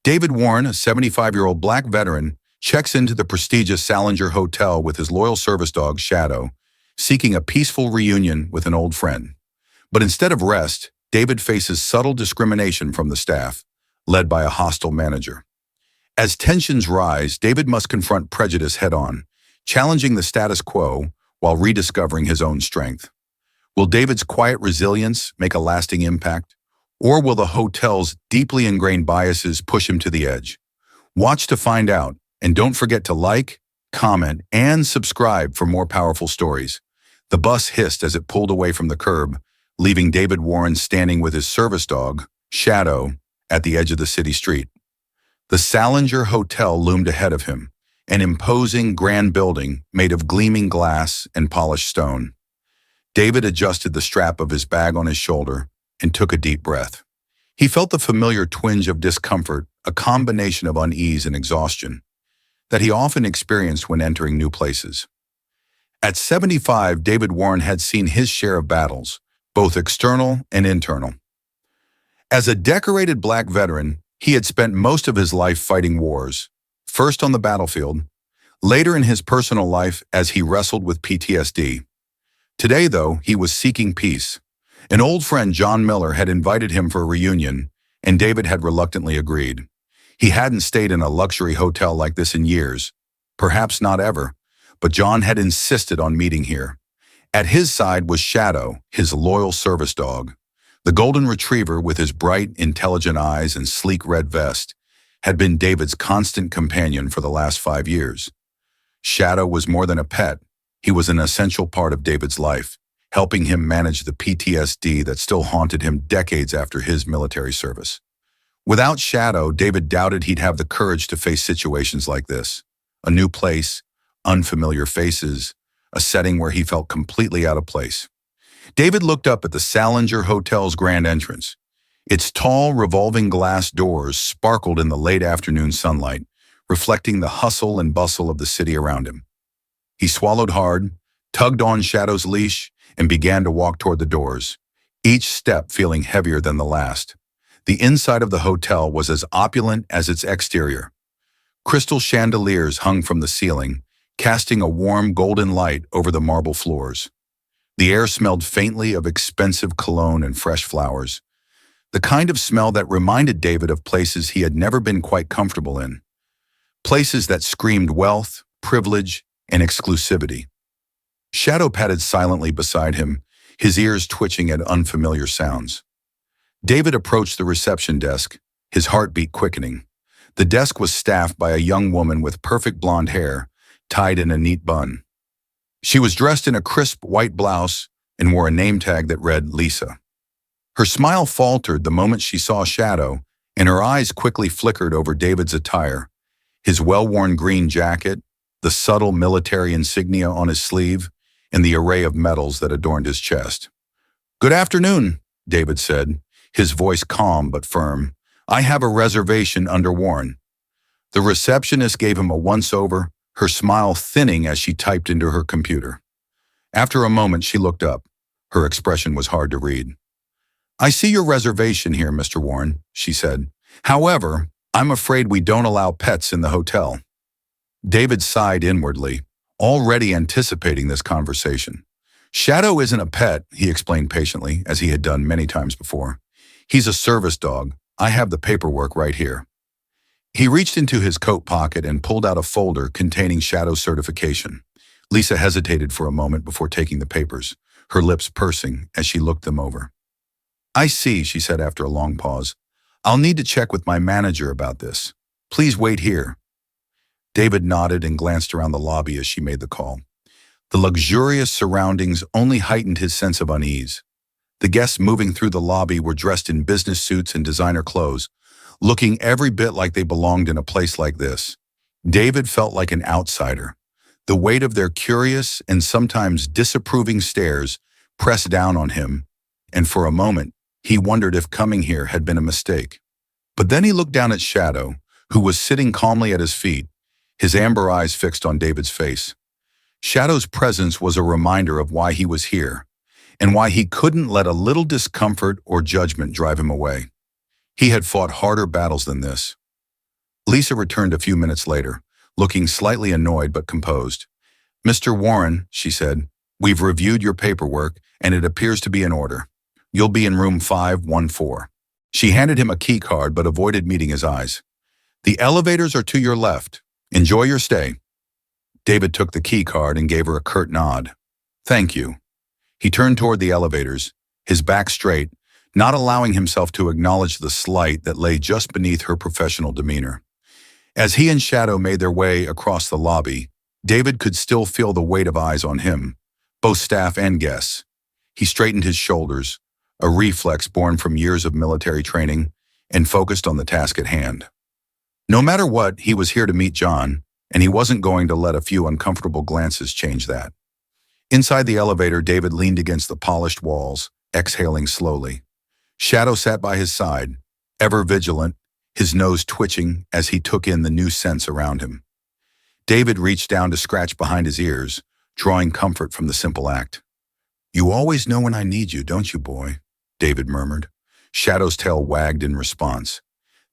David Warren, a 75-year-old black veteran, checks into the prestigious Salinger Hotel with his loyal service dog, Shadow, seeking a peaceful reunion with an old friend. But instead of rest, David faces subtle discrimination from the staff, led by a hostile manager. As tensions rise, David must confront prejudice head-on, challenging the status quo while rediscovering his own strength. Will David's quiet resilience make a lasting impact? Or will the hotel's deeply ingrained biases push him to the edge? Watch to find out, and don't forget to like, comment, and subscribe for more powerful stories. The bus hissed as it pulled away from the curb, leaving David Warren standing with his service dog, Shadow, at the edge of the city street. The Salinger Hotel loomed ahead of him, an imposing, grand building made of gleaming glass and polished stone. David adjusted the strap of his bag on his shoulder and took a deep breath. He felt the familiar twinge of discomfort, a combination of unease and exhaustion, that he often experienced when entering new places. At 75, David Warren had seen his share of battles, both external and internal. As a decorated black veteran, he had spent most of his life fighting wars, first on the battlefield, later in his personal life as he wrestled with PTSD. Today, though, he was seeking peace. An old friend, John Miller, had invited him for a reunion, and David had reluctantly agreed. He hadn't stayed in a luxury hotel like this in years, perhaps not ever, but John had insisted on meeting here. At his side was Shadow, his loyal service dog. The golden retriever with his bright, intelligent eyes and sleek red vest had been David's constant companion for the last 5 years. Shadow was more than a pet. He was an essential part of David's life, helping him manage the PTSD that still haunted him decades after his military service. Without Shadow, David doubted he'd have the courage to face situations like this. A new place, unfamiliar faces, a setting where he felt completely out of place. David looked up at the Salinger Hotel's grand entrance. Its tall, revolving glass doors sparkled in the late afternoon sunlight, reflecting the hustle and bustle of the city around him. He swallowed hard, tugged on Shadow's leash, and began to walk toward the doors, each step feeling heavier than the last. The inside of the hotel was as opulent as its exterior. Crystal chandeliers hung from the ceiling, casting a warm golden light over the marble floors. The air smelled faintly of expensive cologne and fresh flowers, the kind of smell that reminded David of places he had never been quite comfortable in, places that screamed wealth, privilege, and exclusivity. Shadow padded silently beside him, his ears twitching at unfamiliar sounds. David approached the reception desk, his heartbeat quickening. The desk was staffed by a young woman with perfect blonde hair, tied in a neat bun. She was dressed in a crisp white blouse and wore a name tag that read Lisa. Her smile faltered the moment she saw Shadow, and her eyes quickly flickered over David's attire, his well-worn green jacket, the subtle military insignia on his sleeve, and the array of medals that adorned his chest. "Good afternoon," David said, his voice calm but firm. "I have a reservation under Warren." The receptionist gave him a once-over, her smile thinning as she typed into her computer. After a moment, she looked up. Her expression was hard to read. "I see your reservation here, Mr. Warren," she said. "However, I'm afraid we don't allow pets in the hotel." David sighed inwardly, already anticipating this conversation. "Shadow isn't a pet," he explained patiently, as he had done many times before. "He's a service dog. I have the paperwork right here." He reached into his coat pocket and pulled out a folder containing Shadow's certification. Lisa hesitated for a moment before taking the papers, her lips pursing as she looked them over. "I see," she said after a long pause. "I'll need to check with my manager about this. Please wait here." David nodded and glanced around the lobby as she made the call. The luxurious surroundings only heightened his sense of unease. The guests moving through the lobby were dressed in business suits and designer clothes, looking every bit like they belonged in a place like this. David felt like an outsider. The weight of their curious and sometimes disapproving stares pressed down on him, and for a moment, he wondered if coming here had been a mistake. But then he looked down at Shadow, who was sitting calmly at his feet, his amber eyes fixed on David's face. Shadow's presence was a reminder of why he was here, and why he couldn't let a little discomfort or judgment drive him away. He had fought harder battles than this. Lisa returned a few minutes later, looking slightly annoyed but composed. "Mr. Warren," she said, "we've reviewed your paperwork, and it appears to be in order. You'll be in room 514. She handed him a key card but avoided meeting his eyes. "The elevators are to your left. Enjoy your stay." David took the key card and gave her a curt nod. "Thank you." He turned toward the elevators, his back straight, not allowing himself to acknowledge the slight that lay just beneath her professional demeanor. As he and Shadow made their way across the lobby, David could still feel the weight of eyes on him, both staff and guests. He straightened his shoulders, a reflex born from years of military training, and focused on the task at hand. No matter what, he was here to meet John, and he wasn't going to let a few uncomfortable glances change that. Inside the elevator, David leaned against the polished walls, exhaling slowly. Shadow sat by his side, ever vigilant, his nose twitching as he took in the new scents around him. David reached down to scratch behind his ears, drawing comfort from the simple act. "You always know when I need you, don't you, boy?" David murmured. Shadow's tail wagged in response.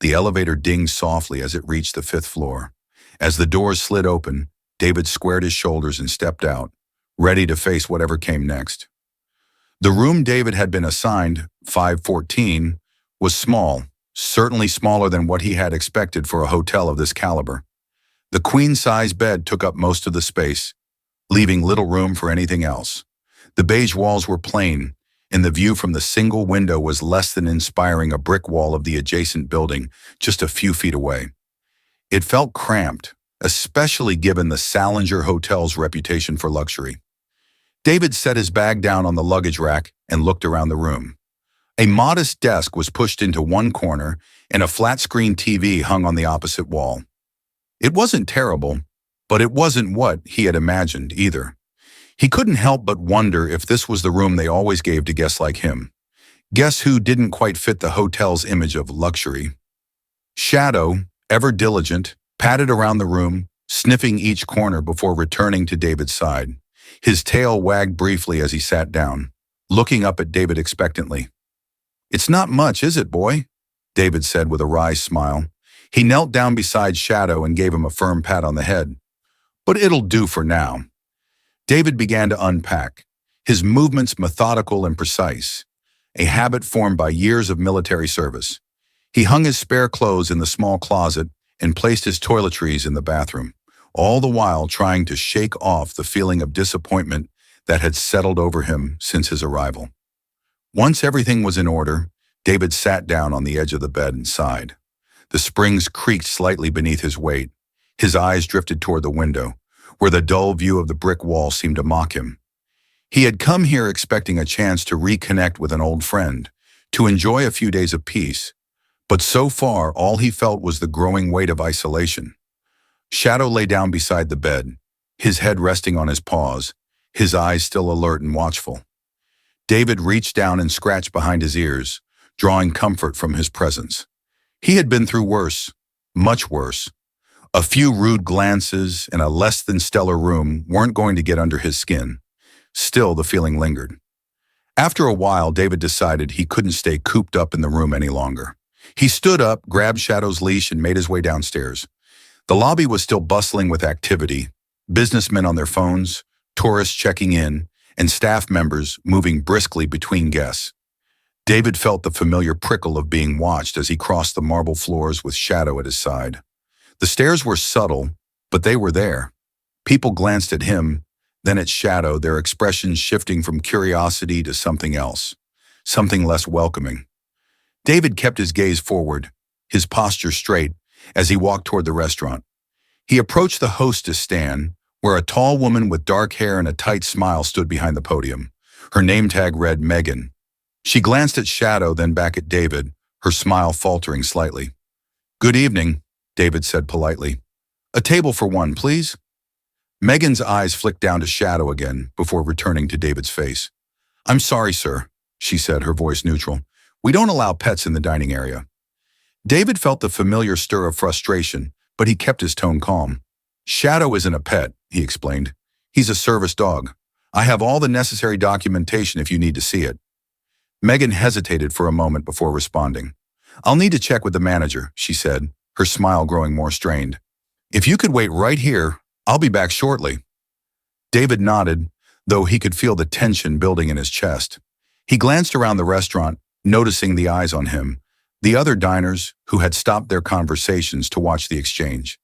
The elevator dinged softly as it reached the 5th floor. As the doors slid open, David squared his shoulders and stepped out, ready to face whatever came next. The room David had been assigned, 514, was small, certainly smaller than what he had expected for a hotel of this caliber. The queen-size bed took up most of the space, leaving little room for anything else. The beige walls were plain, and the view from the single window was less than inspiring a brick wall of the adjacent building just a few feet away. It felt cramped, especially given the Salinger Hotel's reputation for luxury. David set his bag down on the luggage rack and looked around the room. A modest desk was pushed into one corner, and a flat-screen TV hung on the opposite wall. It wasn't terrible, but it wasn't what he had imagined either. He couldn't help but wonder if this was the room they always gave to guests like him. Guests who didn't quite fit the hotel's image of luxury. Shadow, ever diligent, padded around the room, sniffing each corner before returning to David's side. His tail wagged briefly as he sat down, looking up at David expectantly. "It's not much, is it, boy?" David said with a wry smile. He knelt down beside Shadow and gave him a firm pat on the head. "But it'll do for now." David began to unpack, his movements methodical and precise, a habit formed by years of military service. He hung his spare clothes in the small closet and placed his toiletries in the bathroom, all the while trying to shake off the feeling of disappointment that had settled over him since his arrival. Once everything was in order, David sat down on the edge of the bed and sighed. The springs creaked slightly beneath his weight. His eyes drifted toward the window, where the dull view of the brick wall seemed to mock him. He had come here expecting a chance to reconnect with an old friend, to enjoy a few days of peace, but so far all he felt was the growing weight of isolation. Shadow lay down beside the bed, his head resting on his paws, his eyes still alert and watchful. David reached down and scratched behind his ears, drawing comfort from his presence. He had been through worse, much worse. A few rude glances in a less than stellar room weren't going to get under his skin. Still, the feeling lingered. After a while, David decided he couldn't stay cooped up in the room any longer. He stood up, grabbed Shadow's leash, and made his way downstairs. The lobby was still bustling with activity, businessmen on their phones, tourists checking in, and staff members moving briskly between guests. David felt the familiar prickle of being watched as he crossed the marble floors with Shadow at his side. The stares were subtle, but they were there. People glanced at him, then at Shadow, their expressions shifting from curiosity to something else, something less welcoming. David kept his gaze forward, his posture straight, as he walked toward the restaurant. He approached the hostess stand, where a tall woman with dark hair and a tight smile stood behind the podium. Her name tag read Megan. She glanced at Shadow, then back at David, her smile faltering slightly. "Good evening," David said politely. "A table for one, please." Megan's eyes flicked down to Shadow again before returning to David's face. "I'm sorry, sir," she said, her voice neutral. "We don't allow pets in the dining area." David felt the familiar stir of frustration, but he kept his tone calm. "Shadow isn't a pet," he explained. "He's a service dog. I have all the necessary documentation if you need to see it." Megan hesitated for a moment before responding. "I'll need to check with the manager," she said, her smile growing more strained. "If you could wait right here, I'll be back shortly." David nodded, though he could feel the tension building in his chest. He glanced around the restaurant, noticing the eyes on him, the other diners who had stopped their conversations to watch the exchange.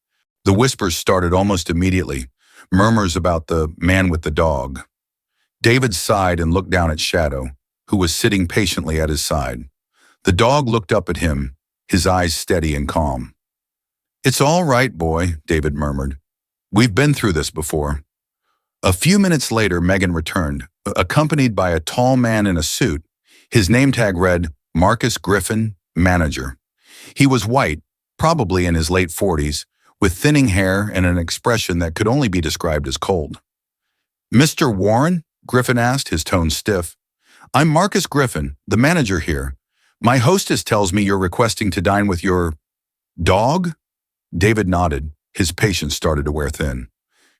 The whispers started almost immediately, murmurs about the man with the dog. David sighed and looked down at Shadow, who was sitting patiently at his side. The dog looked up at him, his eyes steady and calm. "It's all right, boy," David murmured. "We've been through this before." A few minutes later, Megan returned, accompanied by a tall man in a suit. His name tag read, Marcus Griffin, Manager. He was white, probably in his late 40s, with thinning hair and an expression that could only be described as cold. "Mr. Warren?" Griffin asked, his tone stiff. "I'm Marcus Griffin, the manager here. My hostess tells me you're requesting to dine with your dog?" David nodded. His patience started to wear thin.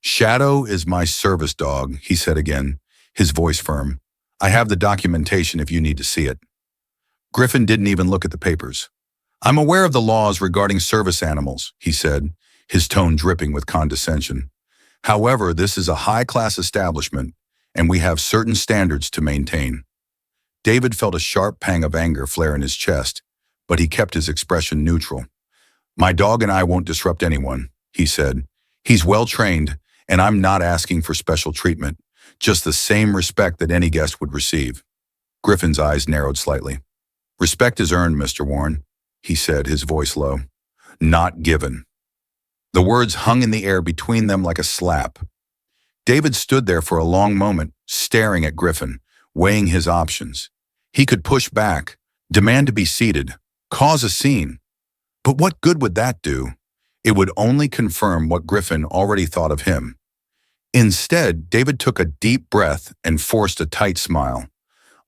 "Shadow is my service dog," he said again, his voice firm. "I have the documentation if you need to see it." Griffin didn't even look at the papers. "I'm aware of the laws regarding service animals," he said, his tone dripping with condescension. "However, this is a high-class establishment, and we have certain standards to maintain." David felt a sharp pang of anger flare in his chest, but he kept his expression neutral. "My dog and I won't disrupt anyone," he said. "He's well-trained, and I'm not asking for special treatment, just the same respect that any guest would receive." Griffin's eyes narrowed slightly. "Respect is earned, Mr. Warren," he said, his voice low. "Not given." The words hung in the air between them like a slap. David stood there for a long moment, staring at Griffin, weighing his options. He could push back, demand to be seated, cause a scene. But what good would that do? It would only confirm what Griffin already thought of him. Instead, David took a deep breath and forced a tight smile.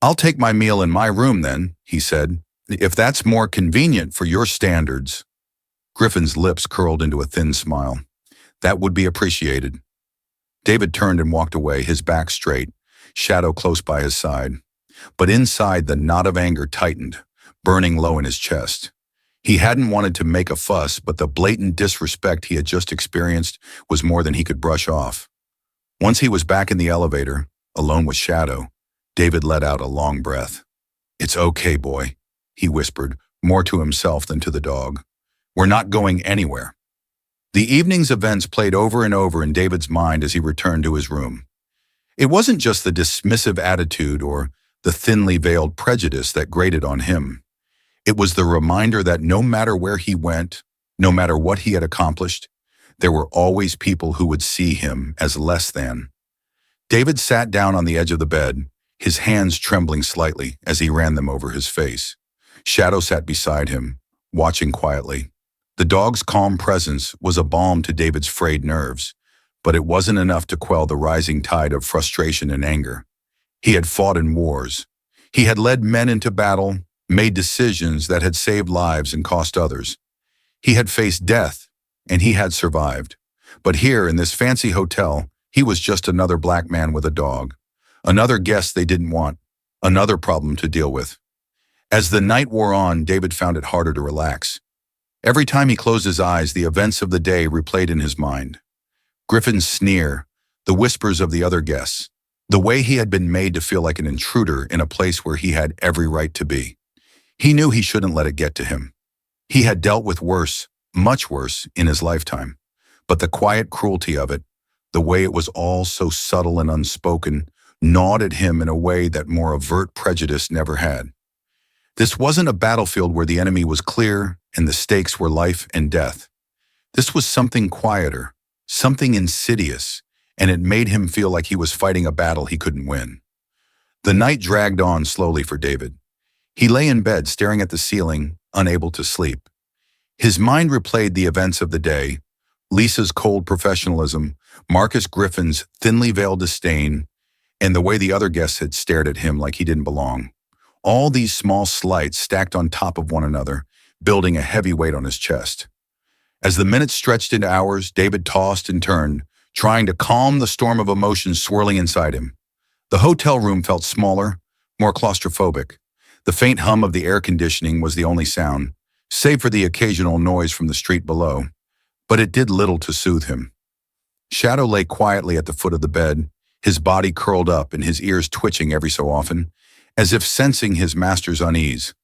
"I'll take my meal in my room then," he said, "if that's more convenient for your standards." Griffin's lips curled into a thin smile. "That would be appreciated." David turned and walked away, his back straight, Shadow close by his side. But inside, the knot of anger tightened, burning low in his chest. He hadn't wanted to make a fuss, but the blatant disrespect he had just experienced was more than he could brush off. Once he was back in the elevator, alone with Shadow, David let out a long breath. "It's okay, boy," he whispered, more to himself than to the dog. "We're not going anywhere." The evening's events played over and over in David's mind as he returned to his room. It wasn't just the dismissive attitude or the thinly veiled prejudice that grated on him. It was the reminder that no matter where he went, no matter what he had accomplished, there were always people who would see him as less than. David sat down on the edge of the bed, his hands trembling slightly as he ran them over his face. Shadow sat beside him, watching quietly. The dog's calm presence was a balm to David's frayed nerves, but it wasn't enough to quell the rising tide of frustration and anger. He had fought in wars. He had led men into battle, made decisions that had saved lives and cost others. He had faced death, and he had survived. But here, in this fancy hotel, he was just another black man with a dog. Another guest they didn't want. Another problem to deal with. As the night wore on, David found it harder to relax. Every time he closed his eyes, the events of the day replayed in his mind. Griffin's sneer, the whispers of the other guests, the way he had been made to feel like an intruder in a place where he had every right to be. He knew he shouldn't let it get to him. He had dealt with worse, much worse, in his lifetime. But the quiet cruelty of it, the way it was all so subtle and unspoken, gnawed at him in a way that more overt prejudice never had. This wasn't a battlefield where the enemy was clear and the stakes were life and death. This was something quieter, something insidious, and it made him feel like he was fighting a battle he couldn't win. The night dragged on slowly for David. He lay in bed staring at the ceiling, unable to sleep. His mind replayed the events of the day, Lisa's cold professionalism, Marcus Griffin's thinly veiled disdain, and the way the other guests had stared at him like he didn't belong. All these small slights stacked on top of one another, building a heavy weight on his chest. As the minutes stretched into hours, David tossed and turned, trying to calm the storm of emotions swirling inside him. The hotel room felt smaller, more claustrophobic. The faint hum of the air conditioning was the only sound, save for the occasional noise from the street below, but it did little to soothe him. Shadow lay quietly at the foot of the bed, his body curled up and his ears twitching every so often, as if sensing his master's unease.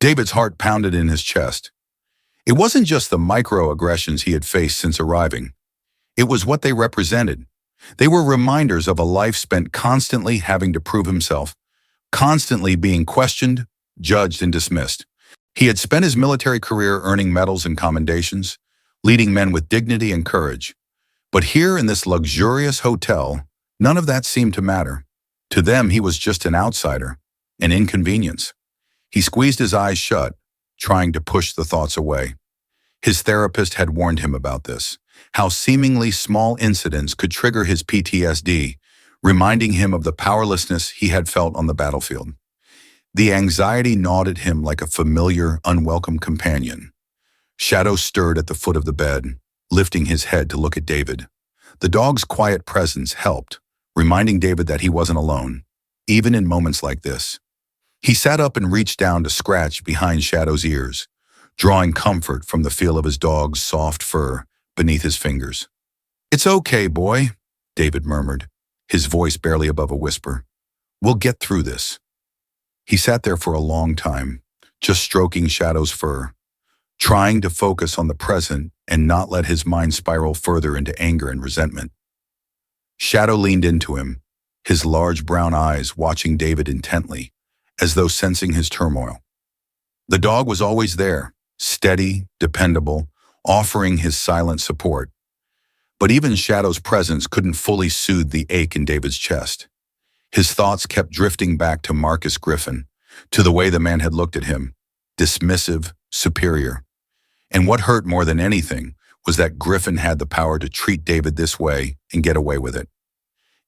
David's heart pounded in his chest. It wasn't just the microaggressions he had faced since arriving. It was what they represented. They were reminders of a life spent constantly having to prove himself, constantly being questioned, judged, and dismissed. He had spent his military career earning medals and commendations, leading men with dignity and courage. But here in this luxurious hotel, none of that seemed to matter. To them, he was just an outsider, an inconvenience. He squeezed his eyes shut, trying to push the thoughts away. His therapist had warned him about this, how seemingly small incidents could trigger his PTSD, reminding him of the powerlessness he had felt on the battlefield. The anxiety gnawed at him like a familiar, unwelcome companion. Shadow stirred at the foot of the bed, lifting his head to look at David. The dog's quiet presence helped, reminding David that he wasn't alone, even in moments like this. He sat up and reached down to scratch behind Shadow's ears, drawing comfort from the feel of his dog's soft fur beneath his fingers. "It's okay, boy," David murmured, his voice barely above a whisper. "We'll get through this." He sat there for a long time, just stroking Shadow's fur, trying to focus on the present and not let his mind spiral further into anger and resentment. Shadow leaned into him, his large brown eyes watching David intently, as though sensing his turmoil. The dog was always there, steady, dependable, offering his silent support. But even Shadow's presence couldn't fully soothe the ache in David's chest. His thoughts kept drifting back to Marcus Griffin, to the way the man had looked at him, dismissive, superior. And what hurt more than anything was that Griffin had the power to treat David this way and get away with it.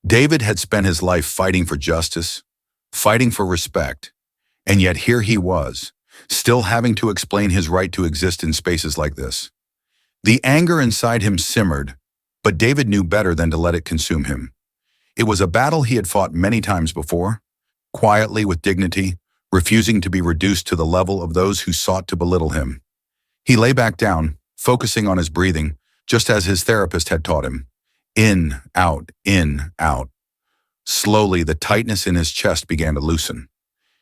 David had spent his life fighting for justice, fighting for respect, and yet here he was, still having to explain his right to exist in spaces like this. The anger inside him simmered, but David knew better than to let it consume him. It was a battle he had fought many times before, quietly with dignity, refusing to be reduced to the level of those who sought to belittle him. He lay back down, focusing on his breathing, just as his therapist had taught him. In, out, in, out. Slowly, the tightness in his chest began to loosen.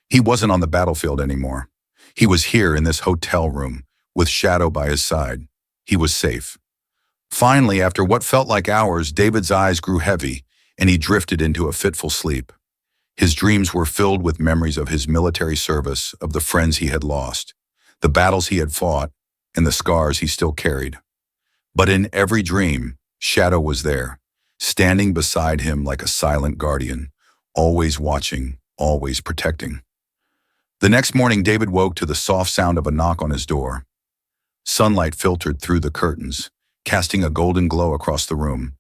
He wasn't on the battlefield anymore. He was here in this hotel room, with Shadow by his side. He was safe. Finally, after what felt like hours, David's eyes grew heavy, and he drifted into a fitful sleep. His dreams were filled with memories of his military service, of the friends he had lost, the battles he had fought, and the scars he still carried. But in every dream, Shadow was there, standing beside him like a silent guardian, always watching, always protecting. The next morning, David woke to the soft sound of a knock on his door. Sunlight filtered through the curtains, casting a golden glow across the room.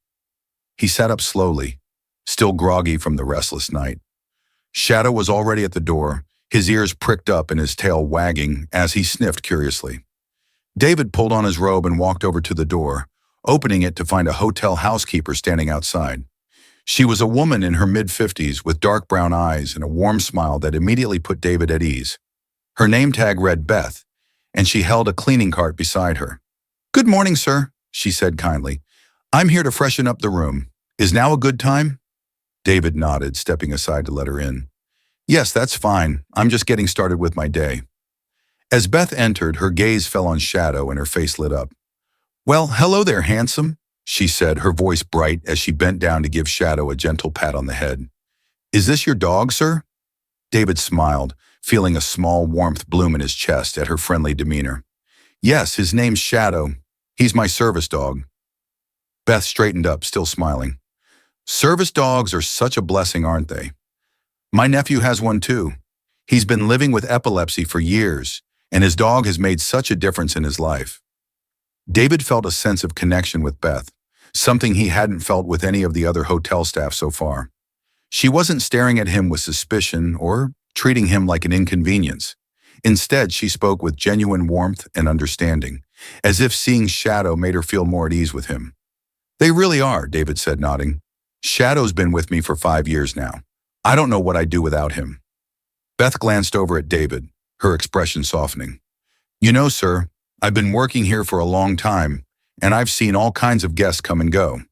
He sat up slowly, still groggy from the restless night. Shadow was already at the door, his ears pricked up and his tail wagging as he sniffed curiously. David pulled on his robe and walked over to the door, opening it to find a hotel housekeeper standing outside. She was a woman in her mid-50s with dark brown eyes and a warm smile that immediately put David at ease. Her name tag read Beth, and she held a cleaning cart beside her. "Good morning, sir," she said kindly. "I'm here to freshen up the room. Is now a good time?" David nodded, stepping aside to let her in. "Yes, that's fine. I'm just getting started with my day." As Beth entered, her gaze fell on Shadow and her face lit up. "Well, hello there, handsome," she said, her voice bright as she bent down to give Shadow a gentle pat on the head. "Is this your dog, sir?" David smiled, feeling a small warmth bloom in his chest at her friendly demeanor. "Yes, his name's Shadow. He's my service dog." Beth straightened up, still smiling. "Service dogs are such a blessing, aren't they? My nephew has one too. He's been living with epilepsy for years, and his dog has made such a difference in his life." David felt a sense of connection with Beth, something he hadn't felt with any of the other hotel staff so far. She wasn't staring at him with suspicion or treating him like an inconvenience. Instead, she spoke with genuine warmth and understanding, as if seeing Shadow made her feel more at ease with him. "They really are," David said, nodding. "Shadow's been with me for 5 years now. I don't know what I'd do without him." Beth glanced over at David, her expression softening. You know, sir, I've been working here for a long time, and I've seen all kinds of guests come and go.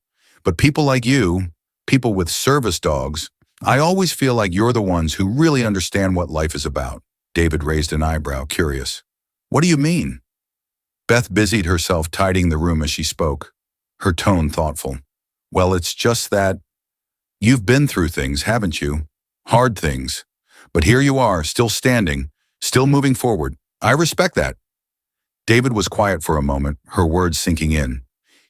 But people like you, people with service dogs, I always feel like you're the ones who really understand what life is about. David raised an eyebrow, curious. What do you mean? Beth busied herself tidying the room as she spoke, her tone thoughtful. Well, it's just that you've been through things, haven't you? Hard things. But here you are, still standing, still moving forward. I respect that. David was quiet for a moment, her words sinking in.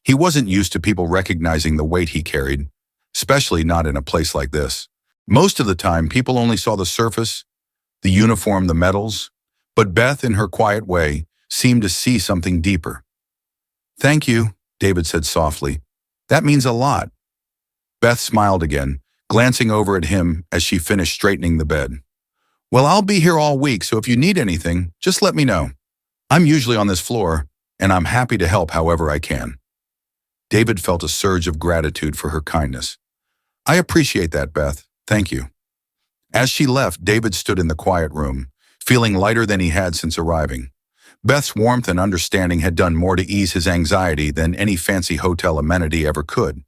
He wasn't used to people recognizing the weight he carried, especially not in a place like this. Most of the time, people only saw the surface, the uniform, the medals, but Beth, in her quiet way, seemed to see something deeper. Thank you, David said softly. That means a lot. Beth smiled again, glancing over at him as she finished straightening the bed. Well, I'll be here all week, so if you need anything, just let me know. I'm usually on this floor, and I'm happy to help however I can. David felt a surge of gratitude for her kindness. I appreciate that, Beth. Thank you. As she left, David stood in the quiet room, feeling lighter than he had since arriving. Beth's warmth and understanding had done more to ease his anxiety than any fancy hotel amenity ever could.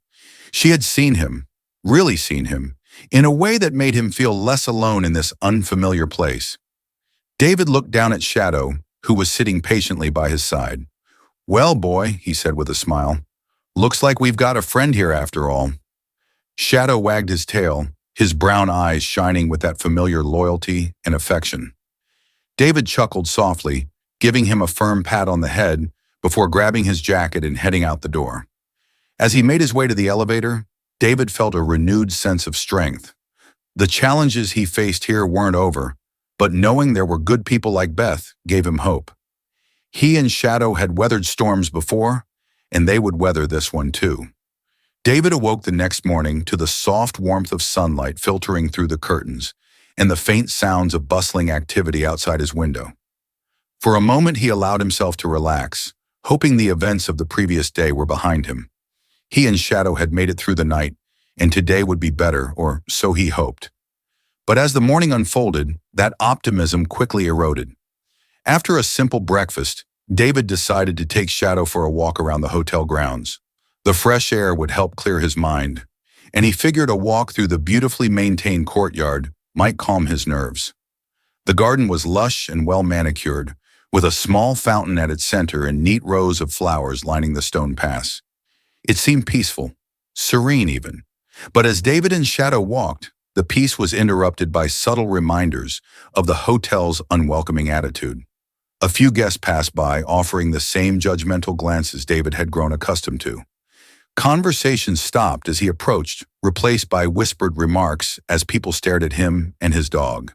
She had seen him, really seen him, in a way that made him feel less alone in this unfamiliar place. David looked down at Shadow, who was sitting patiently by his side. Well, boy, he said with a smile, looks like we've got a friend here after all. Shadow wagged his tail, his brown eyes shining with that familiar loyalty and affection. David chuckled softly, giving him a firm pat on the head before grabbing his jacket and heading out the door. As he made his way to the elevator, David felt a renewed sense of strength. The challenges he faced here weren't over, but knowing there were good people like Beth gave him hope. He and Shadow had weathered storms before, and they would weather this one too. David awoke the next morning to the soft warmth of sunlight filtering through the curtains and the faint sounds of bustling activity outside his window. For a moment he allowed himself to relax, hoping the events of the previous day were behind him. He and Shadow had made it through the night, and today would be better, or so he hoped. But as the morning unfolded, that optimism quickly eroded. After a simple breakfast, David decided to take Shadow for a walk around the hotel grounds. The fresh air would help clear his mind, and he figured a walk through the beautifully maintained courtyard might calm his nerves. The garden was lush and well manicured, with a small fountain at its center and neat rows of flowers lining the stone paths. It seemed peaceful, serene even. But as David and Shadow walked, the peace was interrupted by subtle reminders of the hotel's unwelcoming attitude. A few guests passed by, offering the same judgmental glances David had grown accustomed to. Conversation stopped as he approached, replaced by whispered remarks as people stared at him and his dog.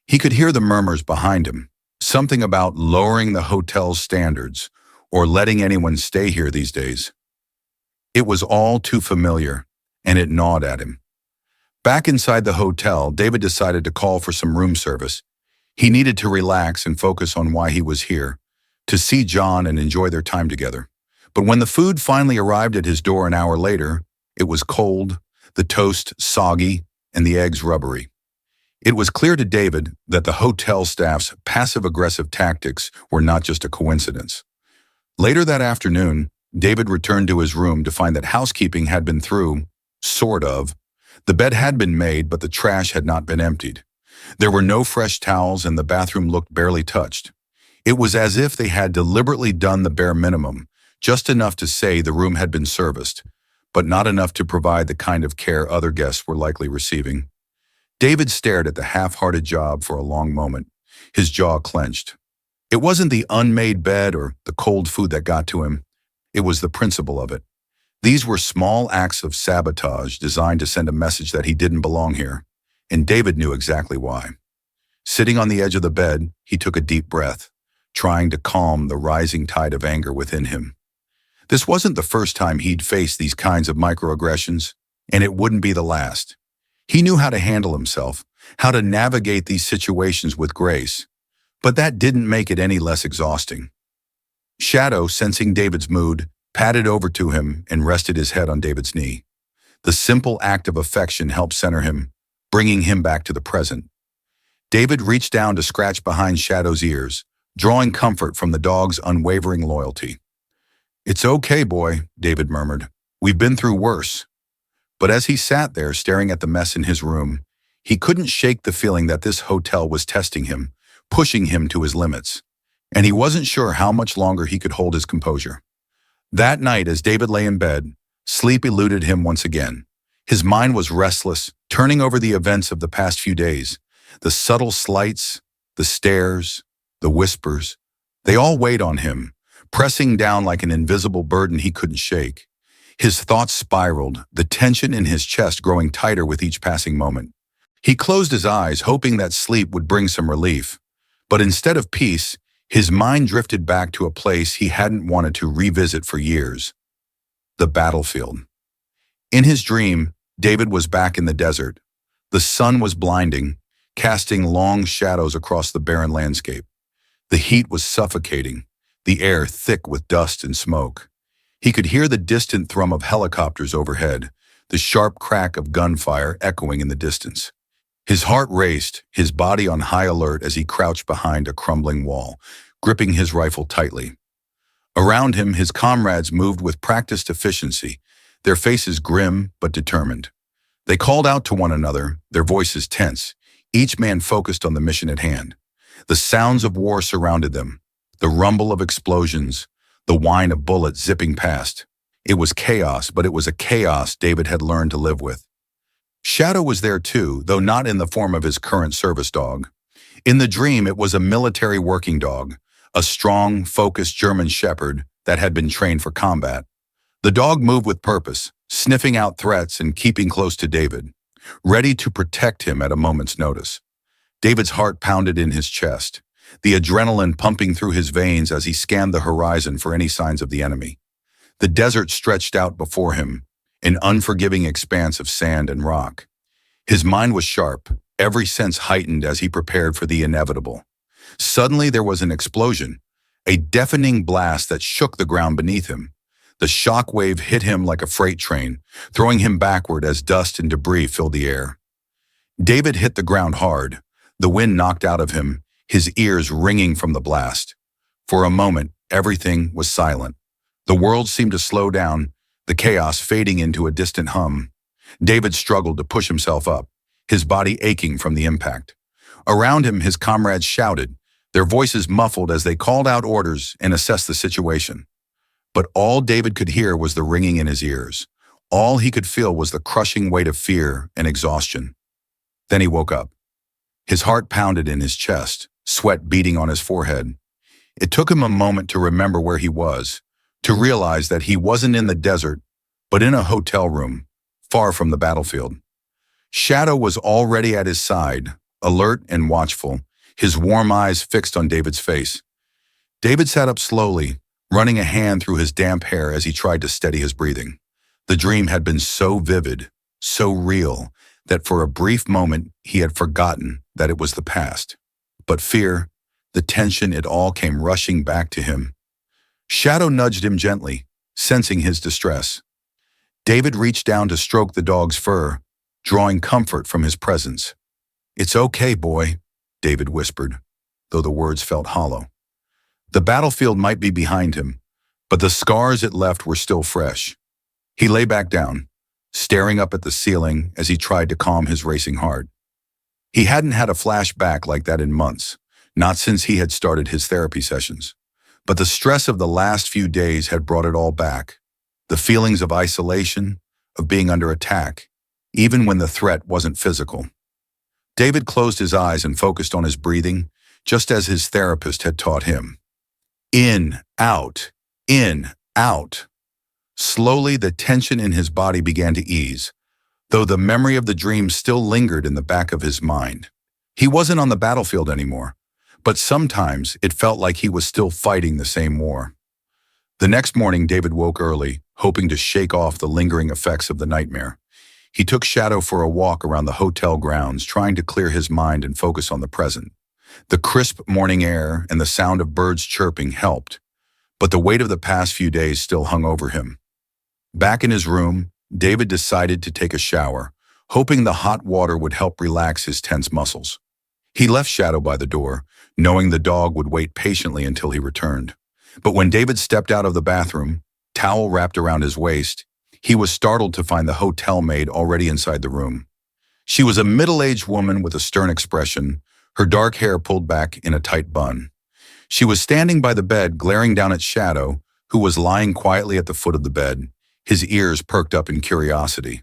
He could hear the murmurs behind him, something about lowering the hotel's standards or letting anyone stay here these days. It was all too familiar, and it gnawed at him. Back inside the hotel, David decided to call for some room service. He needed to relax and focus on why he was here, to see John and enjoy their time together. But when the food finally arrived at his door an hour later, it was cold, the toast soggy, and the eggs rubbery. It was clear to David that the hotel staff's passive-aggressive tactics were not just a coincidence. Later that afternoon, David returned to his room to find that housekeeping had been through, sort of. The bed had been made, but the trash had not been emptied. There were no fresh towels, and the bathroom looked barely touched. It was as if they had deliberately done the bare minimum, just enough to say the room had been serviced, but not enough to provide the kind of care other guests were likely receiving. David stared at the half-hearted job for a long moment, his jaw clenched. It wasn't the unmade bed or the cold food that got to him. It was the principle of it. These were small acts of sabotage designed to send a message that he didn't belong here, and David knew exactly why. Sitting on the edge of the bed, he took a deep breath, trying to calm the rising tide of anger within him. This wasn't the first time he'd faced these kinds of microaggressions, and it wouldn't be the last. He knew how to handle himself, how to navigate these situations with grace, but that didn't make it any less exhausting. Shadow, sensing David's mood, padded over to him and rested his head on David's knee. The simple act of affection helped center him, bringing him back to the present. David reached down to scratch behind Shadow's ears, drawing comfort from the dog's unwavering loyalty. "It's okay, boy," David murmured. "We've been through worse." But as he sat there staring at the mess in his room, he couldn't shake the feeling that this hotel was testing him, pushing him to his limits. And he wasn't sure how much longer he could hold his composure. That night, as David lay in bed, sleep eluded him once again. His mind was restless, turning over the events of the past few days. The subtle slights, the stares, the whispers, they all weighed on him, pressing down like an invisible burden he couldn't shake. His thoughts spiraled, the tension in his chest growing tighter with each passing moment. He closed his eyes, hoping that sleep would bring some relief. But instead of peace, his mind drifted back to a place he hadn't wanted to revisit for years: the battlefield. In his dream, David was back in the desert. The sun was blinding, casting long shadows across the barren landscape. The heat was suffocating, the air thick with dust and smoke. He could hear the distant thrum of helicopters overhead, the sharp crack of gunfire echoing in the distance. His heart raced, his body on high alert as he crouched behind a crumbling wall, gripping his rifle tightly. Around him, his comrades moved with practiced efficiency, their faces grim but determined. They called out to one another, their voices tense, each man focused on the mission at hand. The sounds of war surrounded them, the rumble of explosions, the whine of bullets zipping past. It was chaos, but it was a chaos David had learned to live with. Shadow was there too, though not in the form of his current service dog. In the dream, it was a military working dog, a strong, focused German shepherd that had been trained for combat. The dog moved with purpose, sniffing out threats and keeping close to David, ready to protect him at a moment's notice. David's heart pounded in his chest, the adrenaline pumping through his veins as he scanned the horizon for any signs of the enemy. The desert stretched out before him, an unforgiving expanse of sand and rock. His mind was sharp, every sense heightened as he prepared for the inevitable. Suddenly there was an explosion, a deafening blast that shook the ground beneath him. The shock wave hit him like a freight train, throwing him backward as dust and debris filled the air. David hit the ground hard, the wind knocked out of him, his ears ringing from the blast. For a moment, everything was silent. The world seemed to slow down, the chaos fading into a distant hum. David struggled to push himself up, his body aching from the impact. Around him, his comrades shouted, their voices muffled as they called out orders and assessed the situation. But all David could hear was the ringing in his ears. All he could feel was the crushing weight of fear and exhaustion. Then he woke up. His heart pounded in his chest, sweat beating on his forehead. It took him a moment to remember where he was, to realize that he wasn't in the desert, but in a hotel room, far from the battlefield. Shadow was already at his side, alert and watchful, his warm eyes fixed on David's face. David sat up slowly, running a hand through his damp hair as he tried to steady his breathing. The dream had been so vivid, so real, that for a brief moment he had forgotten that it was the past. But fear, the tension, it all came rushing back to him. Shadow nudged him gently, sensing his distress. David reached down to stroke the dog's fur, drawing comfort from his presence. "It's okay, boy," David whispered, though the words felt hollow. The battlefield might be behind him, but the scars it left were still fresh. He lay back down, staring up at the ceiling as he tried to calm his racing heart. He hadn't had a flashback like that in months, not since he had started his therapy sessions. But the stress of the last few days had brought it all back. The feelings of isolation, of being under attack, even when the threat wasn't physical. David closed his eyes and focused on his breathing, just as his therapist had taught him. In, out, in, out. Slowly, the tension in his body began to ease, though the memory of the dream still lingered in the back of his mind. He wasn't on the battlefield anymore, but sometimes it felt like he was still fighting the same war. The next morning, David woke early, hoping to shake off the lingering effects of the nightmare. He took Shadow for a walk around the hotel grounds, trying to clear his mind and focus on the present. The crisp morning air and the sound of birds chirping helped, but the weight of the past few days still hung over him. Back in his room, David decided to take a shower, hoping the hot water would help relax his tense muscles. He left Shadow by the door, knowing the dog would wait patiently until he returned. But when David stepped out of the bathroom, towel wrapped around his waist, he was startled to find the hotel maid already inside the room. She was a middle-aged woman with a stern expression, her dark hair pulled back in a tight bun. She was standing by the bed, glaring down at Shadow, who was lying quietly at the foot of the bed, his ears perked up in curiosity.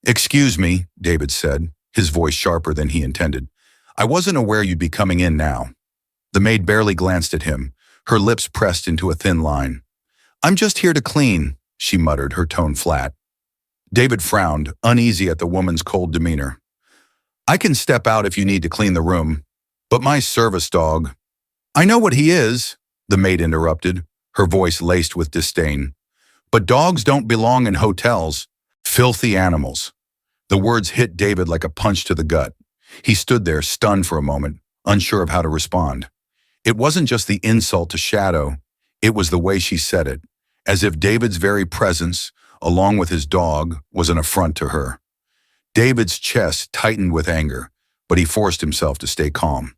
"Excuse me," David said, his voice sharper than he intended. "I wasn't aware you'd be coming in now." The maid barely glanced at him, her lips pressed into a thin line. "I'm just here to clean," she muttered, her tone flat. David frowned, uneasy at the woman's cold demeanor. "I can step out if you need to clean the room, but my service dog—" "I know what he is," the maid interrupted, her voice laced with disdain. "But dogs don't belong in hotels. Filthy animals." The words hit David like a punch to the gut. He stood there, stunned for a moment, unsure of how to respond. It wasn't just the insult to Shadow, it was the way she said it, as if David's very presence, along with his dog, was an affront to her. David's chest tightened with anger, but he forced himself to stay calm.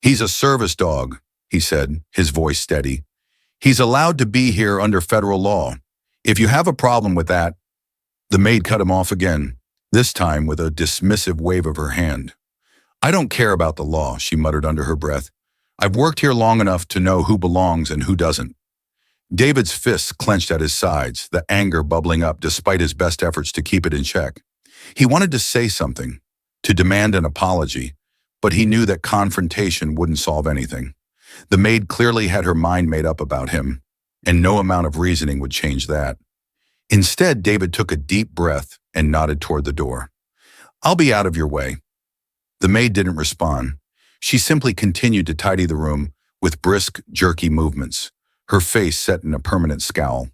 "He's a service dog," he said, his voice steady. "He's allowed to be here under federal law. If you have a problem with that—" The maid cut him off again, this time with a dismissive wave of her hand. "I don't care about the law," she muttered under her breath. "I've worked here long enough to know who belongs and who doesn't." David's fists clenched at his sides, the anger bubbling up despite his best efforts to keep it in check. He wanted to say something, to demand an apology, but he knew that confrontation wouldn't solve anything. The maid clearly had her mind made up about him, and no amount of reasoning would change that. Instead, David took a deep breath and nodded toward the door. "I'll be out of your way." The maid didn't respond. She simply continued to tidy the room with brisk, jerky movements, her face set in a permanent scowl.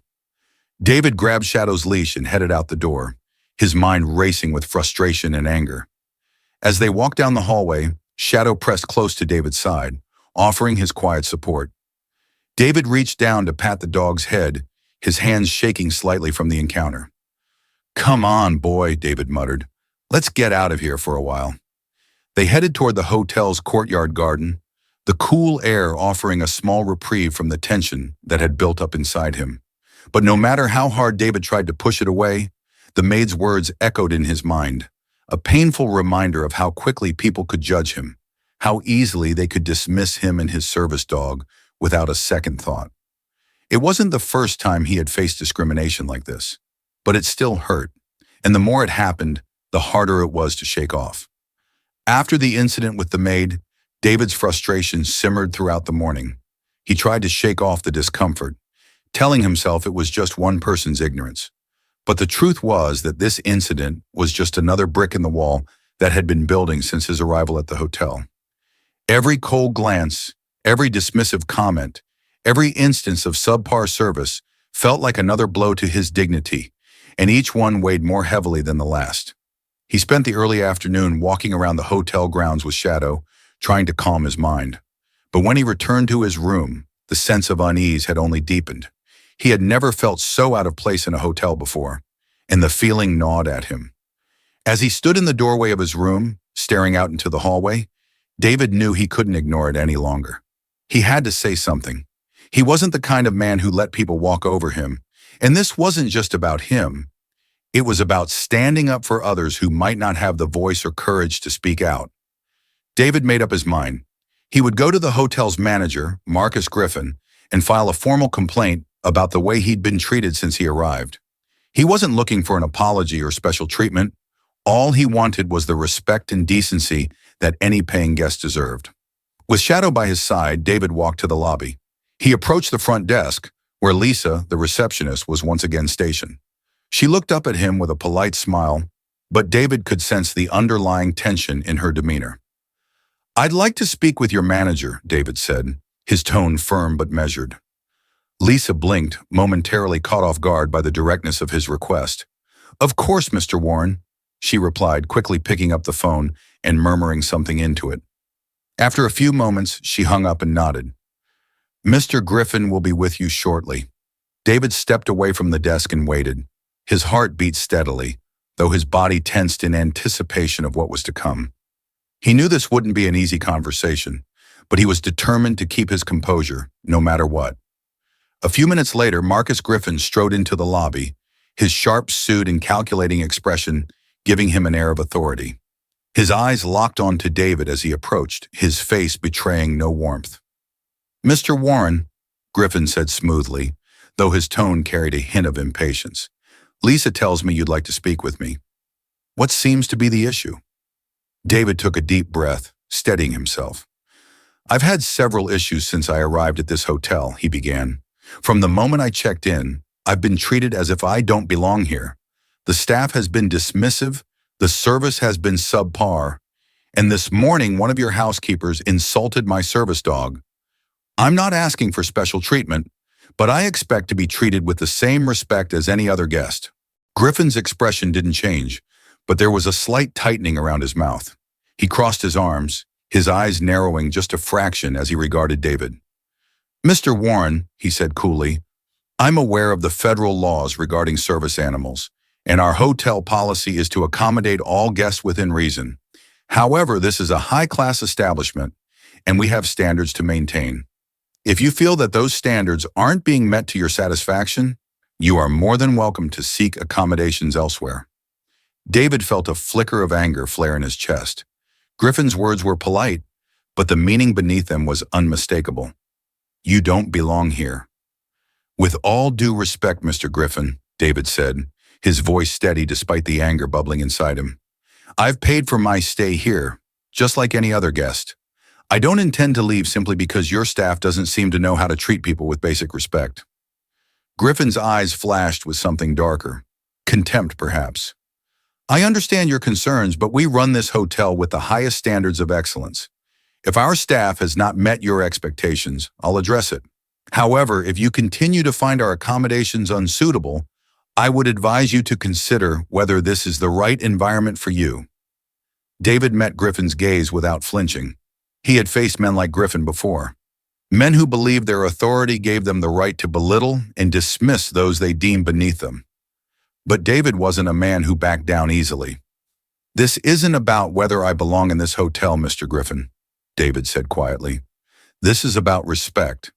David grabbed Shadow's leash and headed out the door, his mind racing with frustration and anger. As they walked down the hallway, Shadow pressed close to David's side, offering his quiet support. David reached down to pat the dog's head, his hands shaking slightly from the encounter. "Come on, boy," David muttered. "Let's get out of here for a while." They headed toward the hotel's courtyard garden, the cool air offering a small reprieve from the tension that had built up inside him. But no matter how hard David tried to push it away, the maid's words echoed in his mind, a painful reminder of how quickly people could judge him, how easily they could dismiss him and his service dog without a second thought. It wasn't the first time he had faced discrimination like this, but it still hurt, and the more it happened, the harder it was to shake off. After the incident with the maid, David's frustration simmered throughout the morning. He tried to shake off the discomfort, telling himself it was just one person's ignorance. But the truth was that this incident was just another brick in the wall that had been building since his arrival at the hotel. Every cold glance, every dismissive comment, every instance of subpar service felt like another blow to his dignity, and each one weighed more heavily than the last. He spent the early afternoon walking around the hotel grounds with Shadow, trying to calm his mind. But when he returned to his room, the sense of unease had only deepened. He had never felt so out of place in a hotel before, and the feeling gnawed at him. As he stood in the doorway of his room, staring out into the hallway, David knew he couldn't ignore it any longer. He had to say something. He wasn't the kind of man who let people walk over him, and this wasn't just about him. It was about standing up for others who might not have the voice or courage to speak out. David made up his mind. He would go to the hotel's manager, Marcus Griffin, and file a formal complaint about the way he'd been treated since he arrived. He wasn't looking for an apology or special treatment. All he wanted was the respect and decency that any paying guest deserved. With Shadow by his side, David walked to the lobby. He approached the front desk, where Lisa, the receptionist, was once again stationed. She looked up at him with a polite smile, but David could sense the underlying tension in her demeanor. "I'd like to speak with your manager," David said, his tone firm but measured. Lisa blinked, momentarily caught off guard by the directness of his request. "Of course, Mr. Warren," she replied, quickly picking up the phone and murmuring something into it. After a few moments, she hung up and nodded. "Mr. Griffin will be with you shortly." David stepped away from the desk and waited. His heart beat steadily, though his body tensed in anticipation of what was to come. He knew this wouldn't be an easy conversation, but he was determined to keep his composure, no matter what. A few minutes later, Marcus Griffin strode into the lobby, his sharp suit and calculating expression giving him an air of authority. His eyes locked onto David as he approached, his face betraying no warmth. "Mr. Warren," Griffin said smoothly, though his tone carried a hint of impatience, "Lisa tells me you'd like to speak with me. What seems to be the issue?" David took a deep breath, steadying himself. "I've had several issues since I arrived at this hotel," he began. "From the moment I checked in, I've been treated as if I don't belong here. The staff has been dismissive, the service has been subpar, and this morning one of your housekeepers insulted my service dog. I'm not asking for special treatment, but I expect to be treated with the same respect as any other guest." Griffin's expression didn't change, but there was a slight tightening around his mouth. He crossed his arms, his eyes narrowing just a fraction as he regarded David. "Mr. Warren," he said coolly, "I'm aware of the federal laws regarding service animals, and our hotel policy is to accommodate all guests within reason. However, this is a high-class establishment, and we have standards to maintain. If you feel that those standards aren't being met to your satisfaction, you are more than welcome to seek accommodations elsewhere." David felt a flicker of anger flare in his chest. Griffin's words were polite, but the meaning beneath them was unmistakable. "You don't belong here." "With all due respect, Mr. Griffin," David said, his voice steady despite the anger bubbling inside him, "I've paid for my stay here, just like any other guest. I don't intend to leave simply because your staff doesn't seem to know how to treat people with basic respect." Griffin's eyes flashed with something darker. Contempt, perhaps. "I understand your concerns, but we run this hotel with the highest standards of excellence. If our staff has not met your expectations, I'll address it. However, if you continue to find our accommodations unsuitable, I would advise you to consider whether this is the right environment for you." David met Griffin's gaze without flinching. He had faced men like Griffin before. Men who believed their authority gave them the right to belittle and dismiss those they deemed beneath them. But David wasn't a man who backed down easily. "This isn't about whether I belong in this hotel, Mr. Griffin," David said quietly. "This is about respect.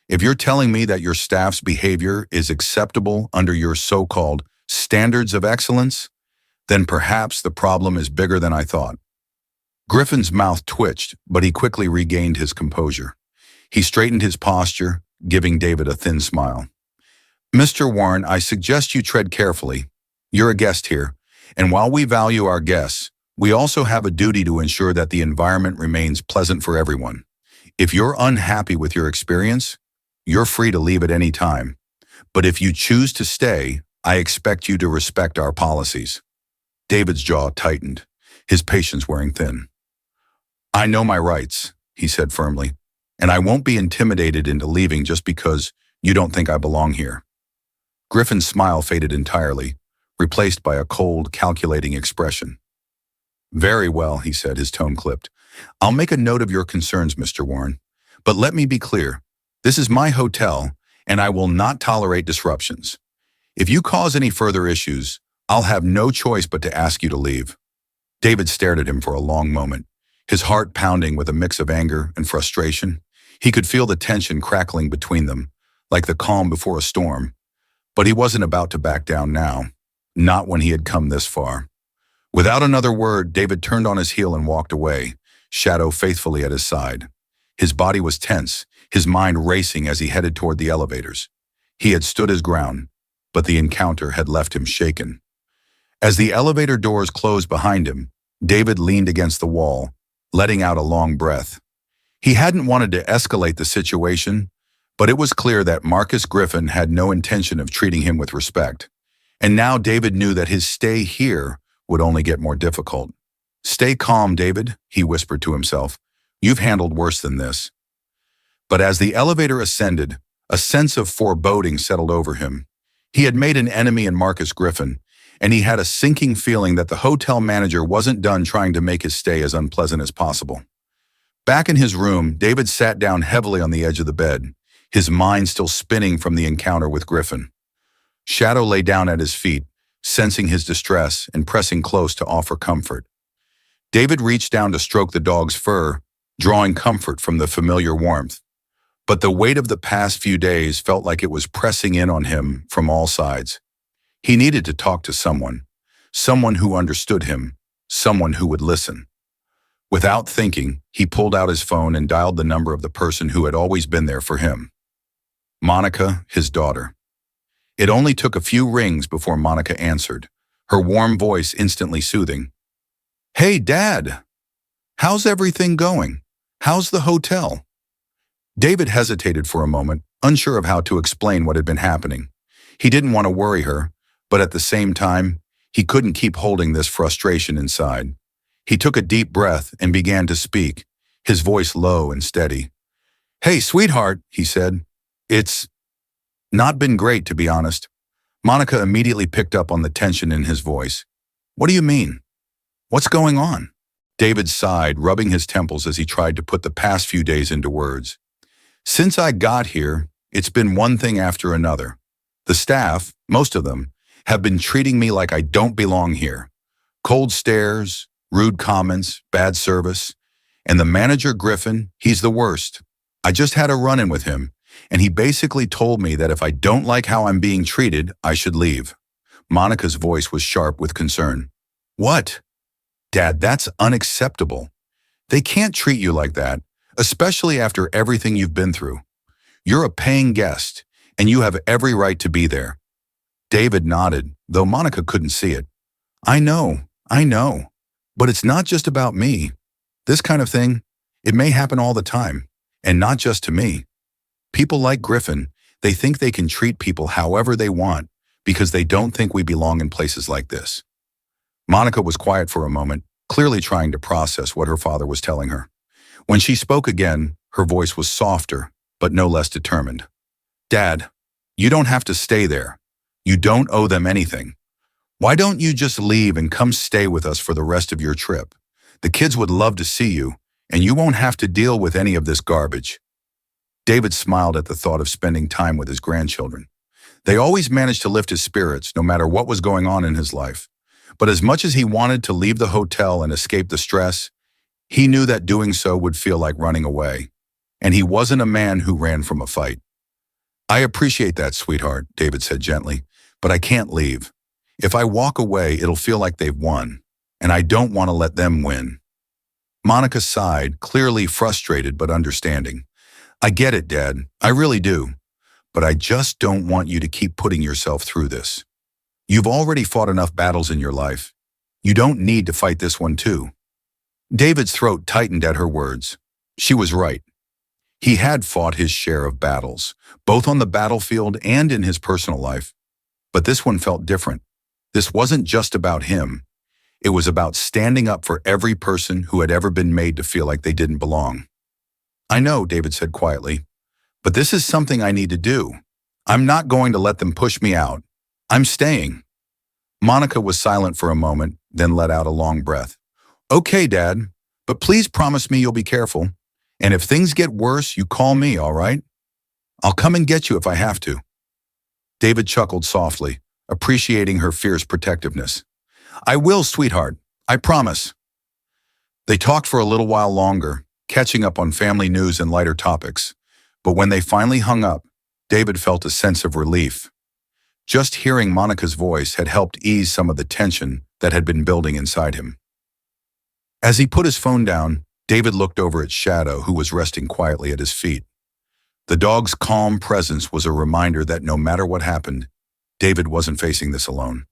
If you're telling me that your staff's behavior is acceptable under your so-called standards of excellence, then perhaps the problem is bigger than I thought." Griffin's mouth twitched, but he quickly regained his composure. He straightened his posture, giving David a thin smile. "Mr. Warren, I suggest you tread carefully. You're a guest here, and while we value our guests, we also have a duty to ensure that the environment remains pleasant for everyone. If you're unhappy with your experience, you're free to leave at any time. But if you choose to stay, I expect you to respect our policies." David's jaw tightened, his patience wearing thin. "I know my rights," he said firmly, "and I won't be intimidated into leaving just because you don't think I belong here." Griffin's smile faded entirely, replaced by a cold, calculating expression. "Very well," he said, his tone clipped. "I'll make a note of your concerns, Mr. Warren. But let me be clear. This is my hotel, and I will not tolerate disruptions. If you cause any further issues, I'll have no choice but to ask you to leave." David stared at him for a long moment, his heart pounding with a mix of anger and frustration. He could feel the tension crackling between them, like the calm before a storm. But he wasn't about to back down now, not when he had come this far. Without another word, David turned on his heel and walked away, Shadow faithfully at his side. His body was tense, his mind racing as he headed toward the elevators. He had stood his ground, but the encounter had left him shaken. As the elevator doors closed behind him, David leaned against the wall, letting out a long breath. He hadn't wanted to escalate the situation, but it was clear that Marcus Griffin had no intention of treating him with respect. And now David knew that his stay here would only get more difficult. "Stay calm, David," he whispered to himself. "You've handled worse than this." But as the elevator ascended, a sense of foreboding settled over him. He had made an enemy in Marcus Griffin, and he had a sinking feeling that the hotel manager wasn't done trying to make his stay as unpleasant as possible. Back in his room, David sat down heavily on the edge of the bed, his mind still spinning from the encounter with Griffin. Shadow lay down at his feet, sensing his distress and pressing close to offer comfort. David reached down to stroke the dog's fur, drawing comfort from the familiar warmth. But the weight of the past few days felt like it was pressing in on him from all sides. He needed to talk to someone who understood him, someone who would listen. Without thinking, he pulled out his phone and dialed the number of the person who had always been there for him. Monica, his daughter. It only took a few rings before Monica answered, her warm voice instantly soothing. "Hey, Dad! How's everything going? How's the hotel?" David hesitated for a moment, unsure of how to explain what had been happening. He didn't want to worry her, but at the same time, he couldn't keep holding this frustration inside. He took a deep breath and began to speak, his voice low and steady. "Hey, sweetheart," he said. "It's not been great, to be honest." Monica immediately picked up on the tension in his voice. "What do you mean? What's going on?" David sighed, rubbing his temples as he tried to put the past few days into words. "Since I got here, it's been one thing after another. The staff, most of them, have been treating me like I don't belong here. Cold stares, rude comments, bad service. And the manager, Griffin, he's the worst. I just had a run-in with him, and he basically told me that if I don't like how I'm being treated, I should leave." Monica's voice was sharp with concern. "What? Dad, that's unacceptable. They can't treat you like that, especially after everything you've been through. You're a paying guest, and you have every right to be there." David nodded, though Monica couldn't see it. I know. But it's not just about me. This kind of thing, it may happen all the time, and not just to me. People like Griffin, they think they can treat people however they want because they don't think we belong in places like this." Monica was quiet for a moment, clearly trying to process what her father was telling her. When she spoke again, her voice was softer, but no less determined. "Dad, you don't have to stay there. You don't owe them anything. Why don't you just leave and come stay with us for the rest of your trip? The kids would love to see you, and you won't have to deal with any of this garbage." David smiled at the thought of spending time with his grandchildren. They always managed to lift his spirits, no matter what was going on in his life. But as much as he wanted to leave the hotel and escape the stress, he knew that doing so would feel like running away. And he wasn't a man who ran from a fight. "I appreciate that, sweetheart," David said gently, "but I can't leave. If I walk away, it'll feel like they've won, and I don't want to let them win." Monica sighed, clearly frustrated but understanding. "I get it, Dad. I really do. But I just don't want you to keep putting yourself through this. You've already fought enough battles in your life. You don't need to fight this one too." David's throat tightened at her words. She was right. He had fought his share of battles, both on the battlefield and in his personal life. But this one felt different. This wasn't just about him. It was about standing up for every person who had ever been made to feel like they didn't belong. "I know," David said quietly, "but this is something I need to do. I'm not going to let them push me out. I'm staying." Monica was silent for a moment, then let out a long breath. "Okay, Dad, but please promise me you'll be careful. And if things get worse, you call me, all right? I'll come and get you if I have to." David chuckled softly, appreciating her fierce protectiveness. "I will, sweetheart. I promise." They talked for a little while longer, catching up on family news and lighter topics. But when they finally hung up, David felt a sense of relief. Just hearing Monica's voice had helped ease some of the tension that had been building inside him. As he put his phone down, David looked over at Shadow, who was resting quietly at his feet. The dog's calm presence was a reminder that no matter what happened, David wasn't facing this alone.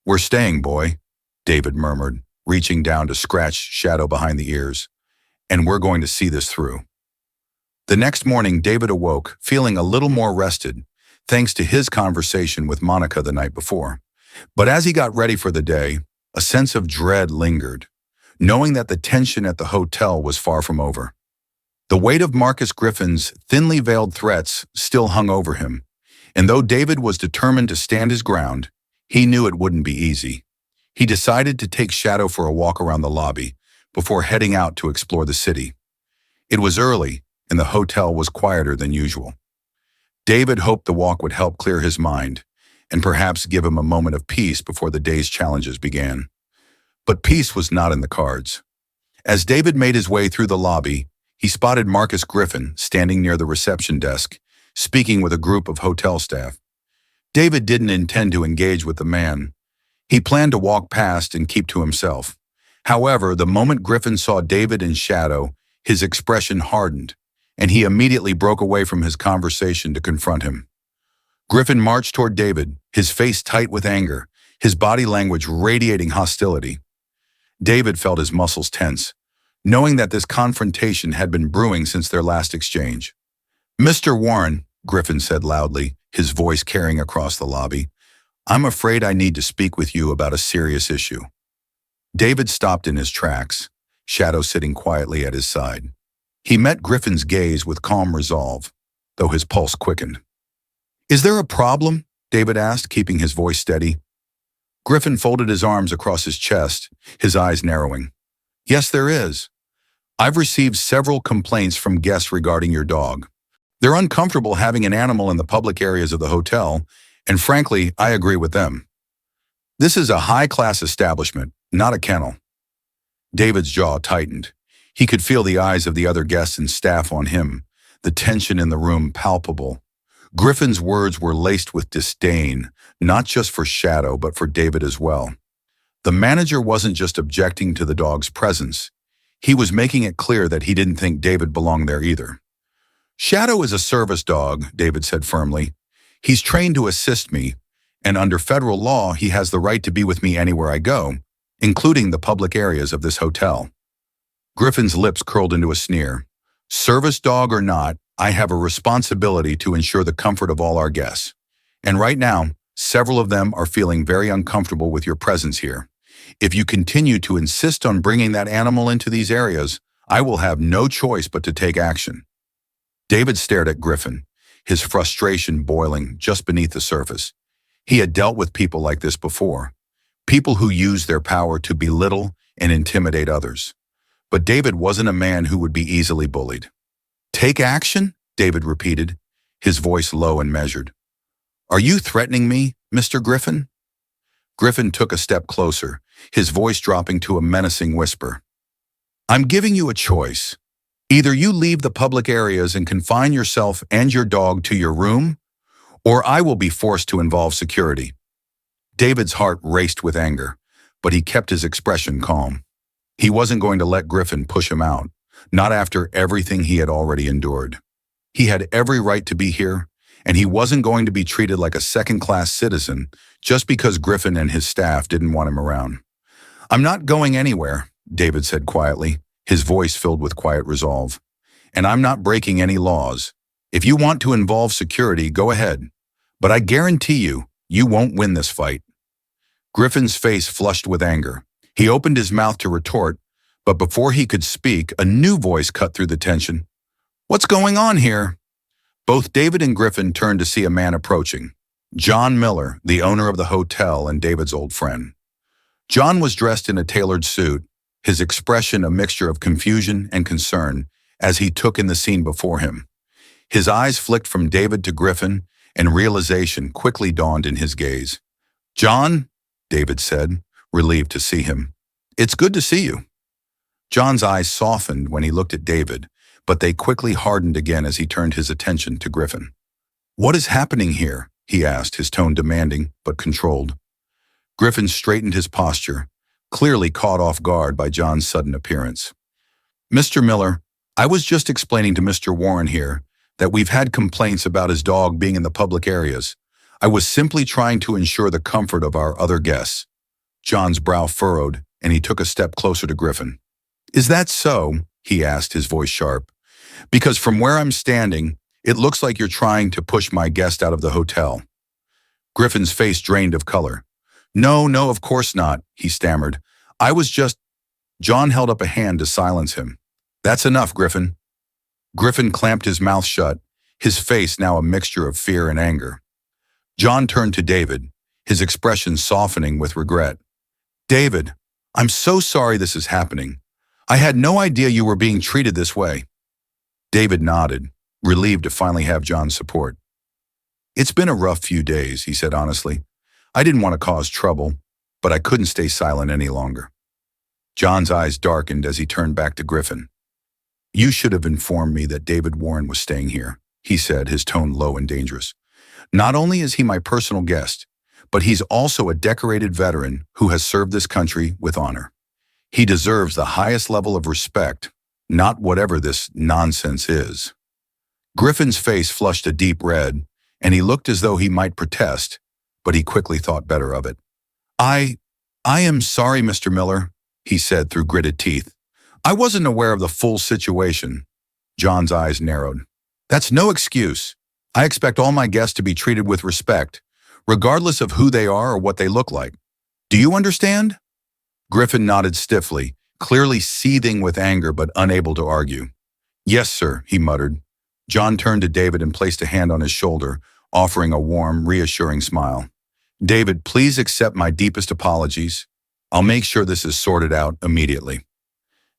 "We're staying, boy," David murmured, reaching down to scratch Shadow behind the ears. "And we're going to see this through." The next morning, David awoke, feeling a little more rested, thanks to his conversation with Monica the night before. But as he got ready for the day, a sense of dread lingered, knowing that the tension at the hotel was far from over. The weight of Marcus Griffin's thinly veiled threats still hung over him, and though David was determined to stand his ground, he knew it wouldn't be easy. He decided to take Shadow for a walk around the lobby before heading out to explore the city. It was early, and the hotel was quieter than usual. David hoped the walk would help clear his mind and perhaps give him a moment of peace before the day's challenges began. But peace was not in the cards. As David made his way through the lobby, he spotted Marcus Griffin standing near the reception desk, speaking with a group of hotel staff. David didn't intend to engage with the man. He planned to walk past and keep to himself. However, the moment Griffin saw David in shadow, his expression hardened, and he immediately broke away from his conversation to confront him. Griffin marched toward David, his face tight with anger, his body language radiating hostility. David felt his muscles tense, knowing that this confrontation had been brewing since their last exchange. "Mr. Warren," Griffin said loudly, his voice carrying across the lobby, "I'm afraid I need to speak with you about a serious issue." David stopped in his tracks, Shadow sitting quietly at his side. He met Griffin's gaze with calm resolve, though his pulse quickened. "Is there a problem?" David asked, keeping his voice steady. Griffin folded his arms across his chest, his eyes narrowing. "Yes, there is. I've received several complaints from guests regarding your dog. They're uncomfortable having an animal in the public areas of the hotel, and frankly, I agree with them. This is a high-class establishment, not a kennel." David's jaw tightened. He could feel the eyes of the other guests and staff on him, the tension in the room palpable. Griffin's words were laced with disdain, not just for Shadow, but for David as well. The manager wasn't just objecting to the dog's presence. He was making it clear that he didn't think David belonged there either. "Shadow is a service dog," David said firmly. "He's trained to assist me, and under federal law, he has the right to be with me anywhere I go, including the public areas of this hotel." Griffin's lips curled into a sneer. "Service dog or not, I have a responsibility to ensure the comfort of all our guests. And right now, several of them are feeling very uncomfortable with your presence here. If you continue to insist on bringing that animal into these areas, I will have no choice but to take action." David stared at Griffin, his frustration boiling just beneath the surface. He had dealt with people like this before, people who use their power to belittle and intimidate others. But David wasn't a man who would be easily bullied. "Take action?" David repeated, his voice low and measured. "Are you threatening me, Mr. Griffin?" Griffin took a step closer, his voice dropping to a menacing whisper. "I'm giving you a choice. Either you leave the public areas and confine yourself and your dog to your room, or I will be forced to involve security." David's heart raced with anger, but he kept his expression calm. He wasn't going to let Griffin push him out, not after everything he had already endured. He had every right to be here, and he wasn't going to be treated like a second-class citizen just because Griffin and his staff didn't want him around. "I'm not going anywhere," David said quietly, his voice filled with quiet resolve. "And I'm not breaking any laws. If you want to involve security, go ahead. But I guarantee you, you won't win this fight." Griffin's face flushed with anger. He opened his mouth to retort, but before he could speak, a new voice cut through the tension. "What's going on here?" Both David and Griffin turned to see a man approaching. John Miller, the owner of the hotel and David's old friend. John was dressed in a tailored suit, his expression a mixture of confusion and concern as he took in the scene before him. His eyes flicked from David to Griffin, and realization quickly dawned in his gaze. "John," David said, relieved to see him. "It's good to see you." John's eyes softened when he looked at David, but they quickly hardened again as he turned his attention to Griffin. "What is happening here?" he asked, his tone demanding but controlled. Griffin straightened his posture, clearly caught off guard by John's sudden appearance. "Mr. Miller, I was just explaining to Mr. Warren here that we've had complaints about his dog being in the public areas. I was simply trying to ensure the comfort of our other guests." John's brow furrowed, and he took a step closer to Griffin. "Is that so?" he asked, his voice sharp. "Because from where I'm standing, it looks like you're trying to push my guest out of the hotel." Griffin's face drained of color. No, of course not," he stammered. "I was just—" John held up a hand to silence him. "That's enough, Griffin." Griffin clamped his mouth shut, his face now a mixture of fear and anger. John turned to David, his expression softening with regret. "David, I'm so sorry this is happening. I had no idea you were being treated this way." David nodded, relieved to finally have John's support. "It's been a rough few days," he said honestly. "I didn't want to cause trouble, but I couldn't stay silent any longer." John's eyes darkened as he turned back to Griffin. "You should have informed me that David Warren was staying here," he said, his tone low and dangerous. "Not only is he my personal guest, but he's also a decorated veteran who has served this country with honor. He deserves the highest level of respect, not whatever this nonsense is." Griffin's face flushed a deep red, and he looked as though he might protest, but he quickly thought better of it. I am sorry, Mr. Miller," he said through gritted teeth. "I wasn't aware of the full situation." John's eyes narrowed. "That's no excuse. I expect all my guests to be treated with respect, regardless of who they are or what they look like. Do you understand?" Griffin nodded stiffly, clearly seething with anger but unable to argue. "Yes, sir," he muttered. John turned to David and placed a hand on his shoulder, offering a warm, reassuring smile. "David, please accept my deepest apologies. I'll make sure this is sorted out immediately."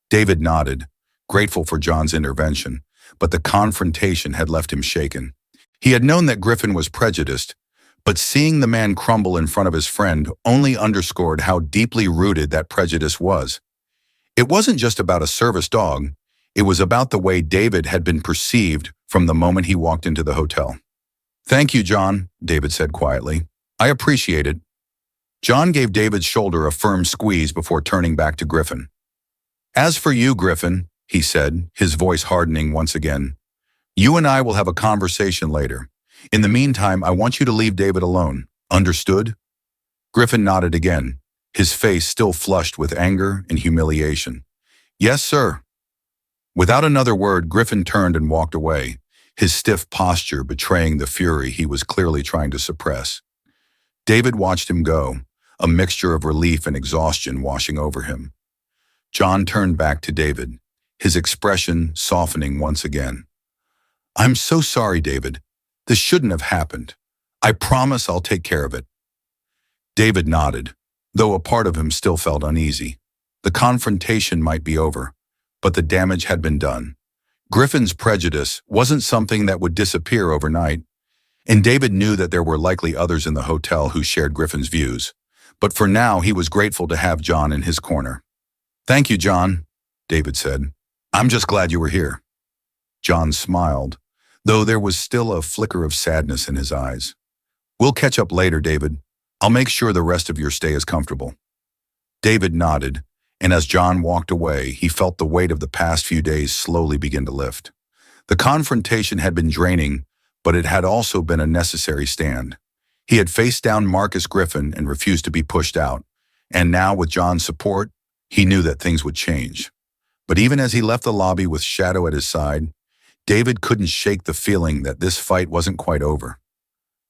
David nodded, grateful for John's intervention, but the confrontation had left him shaken. He had known that Griffin was prejudiced, but seeing the man crumble in front of his friend only underscored how deeply rooted that prejudice was. It wasn't just about a service dog, it was about the way David had been perceived from the moment he walked into the hotel. "Thank you, John," David said quietly. "I appreciate it." John gave David's shoulder a firm squeeze before turning back to Griffin. "As for you, Griffin," he said, his voice hardening once again, "you and I will have a conversation later. In the meantime, I want you to leave David alone. Understood?" Griffin nodded again, his face still flushed with anger and humiliation. "Yes, sir." Without another word, Griffin turned and walked away, his stiff posture betraying the fury he was clearly trying to suppress. David watched him go, a mixture of relief and exhaustion washing over him. John turned back to David, his expression softening once again. "I'm so sorry, David. This shouldn't have happened. I promise I'll take care of it." David nodded, though a part of him still felt uneasy. The confrontation might be over, but the damage had been done. Griffin's prejudice wasn't something that would disappear overnight, and David knew that there were likely others in the hotel who shared Griffin's views. But for now, he was grateful to have John in his corner. "Thank you, John," David said. "I'm just glad you were here." John smiled, though there was still a flicker of sadness in his eyes. "We'll catch up later, David. I'll make sure the rest of your stay is comfortable." David nodded, and as John walked away, he felt the weight of the past few days slowly begin to lift. The confrontation had been draining, but it had also been a necessary stand. He had faced down Marcus Griffin and refused to be pushed out, and now with John's support, he knew that things would change. But even as he left the lobby with Shadow at his side, David couldn't shake the feeling that this fight wasn't quite over.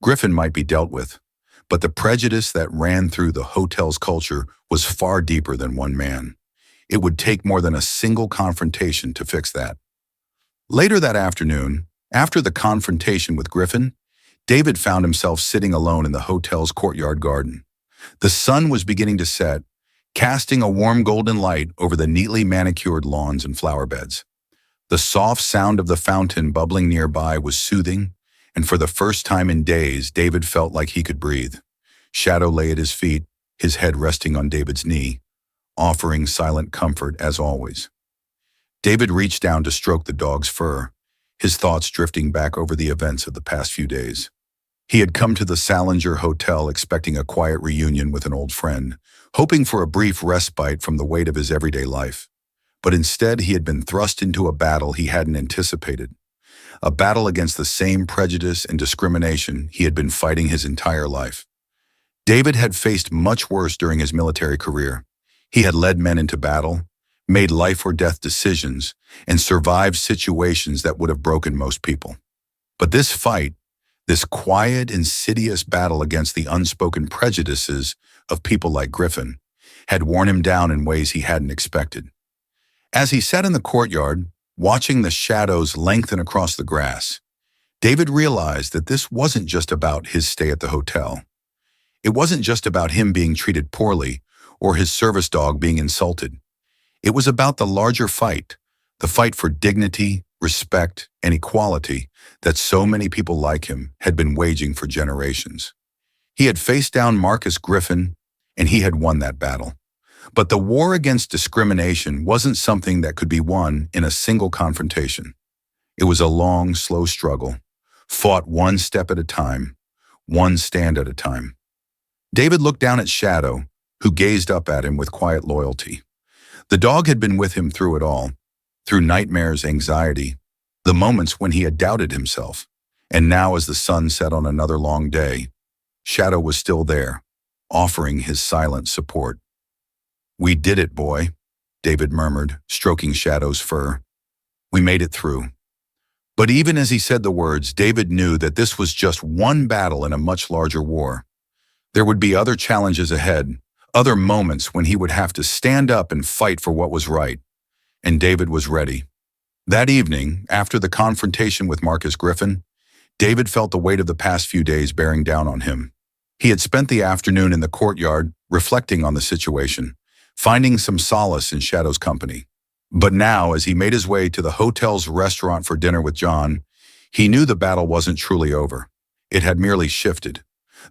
Griffin might be dealt with, but the prejudice that ran through the hotel's culture was far deeper than one man. It would take more than a single confrontation to fix that. Later that afternoon, after the confrontation with Griffin, David found himself sitting alone in the hotel's courtyard garden. The sun was beginning to set, casting a warm golden light over the neatly manicured lawns and flower beds. The soft sound of the fountain bubbling nearby was soothing, and for the first time in days, David felt like he could breathe. Shadow lay at his feet, his head resting on David's knee, offering silent comfort as always. David reached down to stroke the dog's fur, his thoughts drifting back over the events of the past few days. He had come to the Salinger Hotel expecting a quiet reunion with an old friend, hoping for a brief respite from the weight of his everyday life. But instead, he had been thrust into a battle he hadn't anticipated. A battle against the same prejudice and discrimination he had been fighting his entire life. David had faced much worse during his military career. He had led men into battle, made life or death decisions, and survived situations that would have broken most people. But this fight, this quiet, insidious battle against the unspoken prejudices of people like Griffin, had worn him down in ways he hadn't expected. As he sat in the courtyard, watching the shadows lengthen across the grass, David realized that this wasn't just about his stay at the hotel. It wasn't just about him being treated poorly or his service dog being insulted. It was about the larger fight, the fight for dignity, respect, and equality that so many people like him had been waging for generations. He had faced down Marcus Griffin, and he had won that battle. But the war against discrimination wasn't something that could be won in a single confrontation. It was a long, slow struggle, fought one step at a time, one stand at a time. David looked down at Shadow, who gazed up at him with quiet loyalty. The dog had been with him through it all, through nightmares, anxiety, the moments when he had doubted himself. And now, as the sun set on another long day, Shadow was still there, offering his silent support. "We did it, boy," David murmured, stroking Shadow's fur. "We made it through." But even as he said the words, David knew that this was just one battle in a much larger war. There would be other challenges ahead, other moments when he would have to stand up and fight for what was right. And David was ready. That evening, after the confrontation with Marcus Griffin, David felt the weight of the past few days bearing down on him. He had spent the afternoon in the courtyard, reflecting on the situation, finding some solace in Shadow's company. But now, as he made his way to the hotel's restaurant for dinner with John, he knew the battle wasn't truly over. It had merely shifted.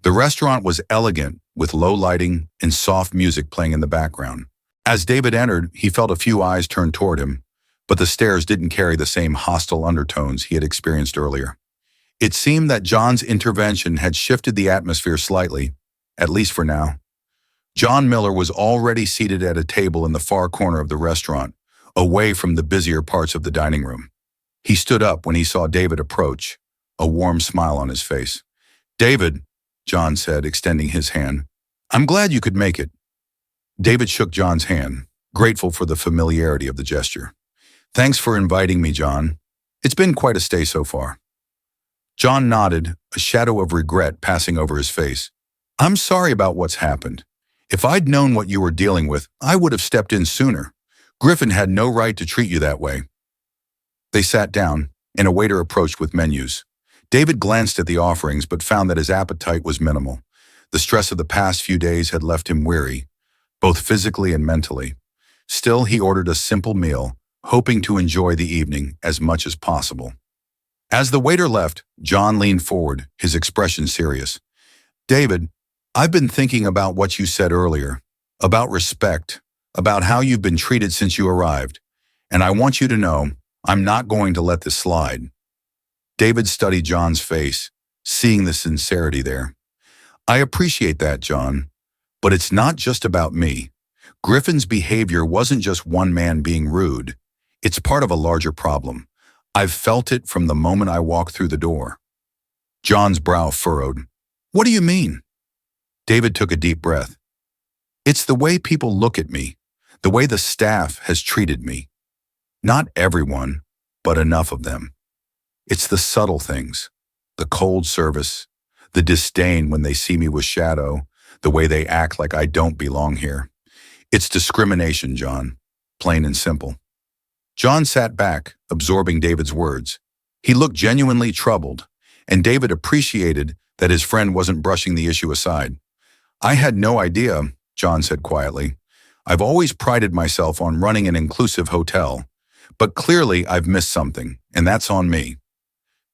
The restaurant was elegant, with low lighting and soft music playing in the background. As David entered, he felt a few eyes turned toward him, but the stares didn't carry the same hostile undertones he had experienced earlier. It seemed that John's intervention had shifted the atmosphere slightly, at least for now. John Miller was already seated at a table in the far corner of the restaurant, away from the busier parts of the dining room. He stood up when he saw David approach, a warm smile on his face. "David," John said, extending his hand, "I'm glad you could make it." David shook John's hand, grateful for the familiarity of the gesture. "Thanks for inviting me, John. It's been quite a stay so far." John nodded, a shadow of regret passing over his face. "I'm sorry about what's happened. If I'd known what you were dealing with, I would have stepped in sooner. Griffin had no right to treat you that way." They sat down, and a waiter approached with menus. David glanced at the offerings but found that his appetite was minimal. The stress of the past few days had left him weary, both physically and mentally. Still, he ordered a simple meal, hoping to enjoy the evening as much as possible. As the waiter left, John leaned forward, his expression serious. "David, I've been thinking about what you said earlier, about respect, about how you've been treated since you arrived, and I want you to know I'm not going to let this slide." David studied John's face, seeing the sincerity there. "I appreciate that, John, but it's not just about me. Griffin's behavior wasn't just one man being rude. It's part of a larger problem. I've felt it from the moment I walked through the door." John's brow furrowed. "What do you mean?" David took a deep breath. "It's the way people look at me, the way the staff has treated me. Not everyone, but enough of them. It's the subtle things, the cold service, the disdain when they see me with Shadow, the way they act like I don't belong here. It's discrimination, John, plain and simple." John sat back, absorbing David's words. He looked genuinely troubled, and David appreciated that his friend wasn't brushing the issue aside. "I had no idea," John said quietly. "I've always prided myself on running an inclusive hotel, but clearly I've missed something, and that's on me."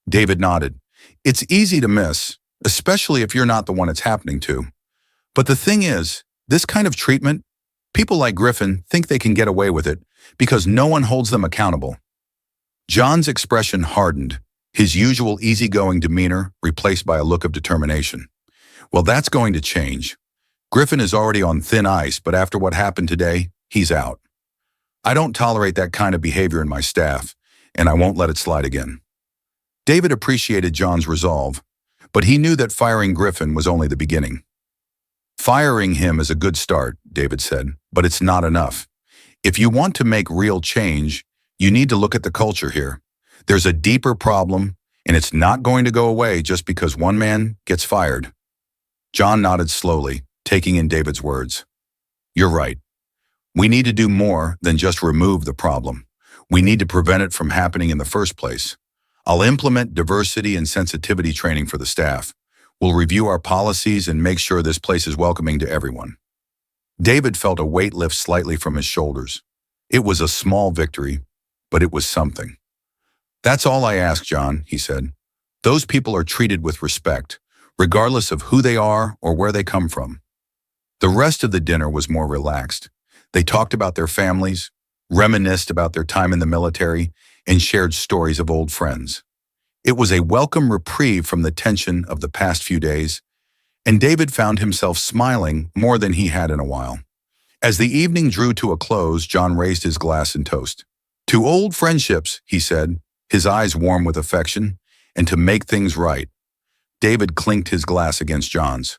David nodded. "It's easy to miss, especially if you're not the one it's happening to. But the thing is, this kind of treatment, people like Griffin think they can get away with it because no one holds them accountable." John's expression hardened, his usual easygoing demeanor replaced by a look of determination. "Well, that's going to change. Griffin is already on thin ice, but after what happened today, he's out. I don't tolerate that kind of behavior in my staff, and I won't let it slide again." David appreciated John's resolve, but he knew that firing Griffin was only the beginning. "Firing him is a good start," David said, "but it's not enough. If you want to make real change, you need to look at the culture here. There's a deeper problem, and it's not going to go away just because one man gets fired." John nodded slowly, taking in David's words. "You're right. We need to do more than just remove the problem. We need to prevent it from happening in the first place. I'll implement diversity and sensitivity training for the staff. We'll review our policies and make sure this place is welcoming to everyone." David felt a weight lift slightly from his shoulders. It was a small victory, but it was something. "That's all I ask, John," he said. "Those people are treated with respect, regardless of who they are or where they come from." The rest of the dinner was more relaxed. They talked about their families, reminisced about their time in the military, and shared stories of old friends. It was a welcome reprieve from the tension of the past few days, and David found himself smiling more than he had in a while. As the evening drew to a close, John raised his glass in toast. "To old friendships," he said, his eyes warm with affection, "and to make things right." David clinked his glass against John's.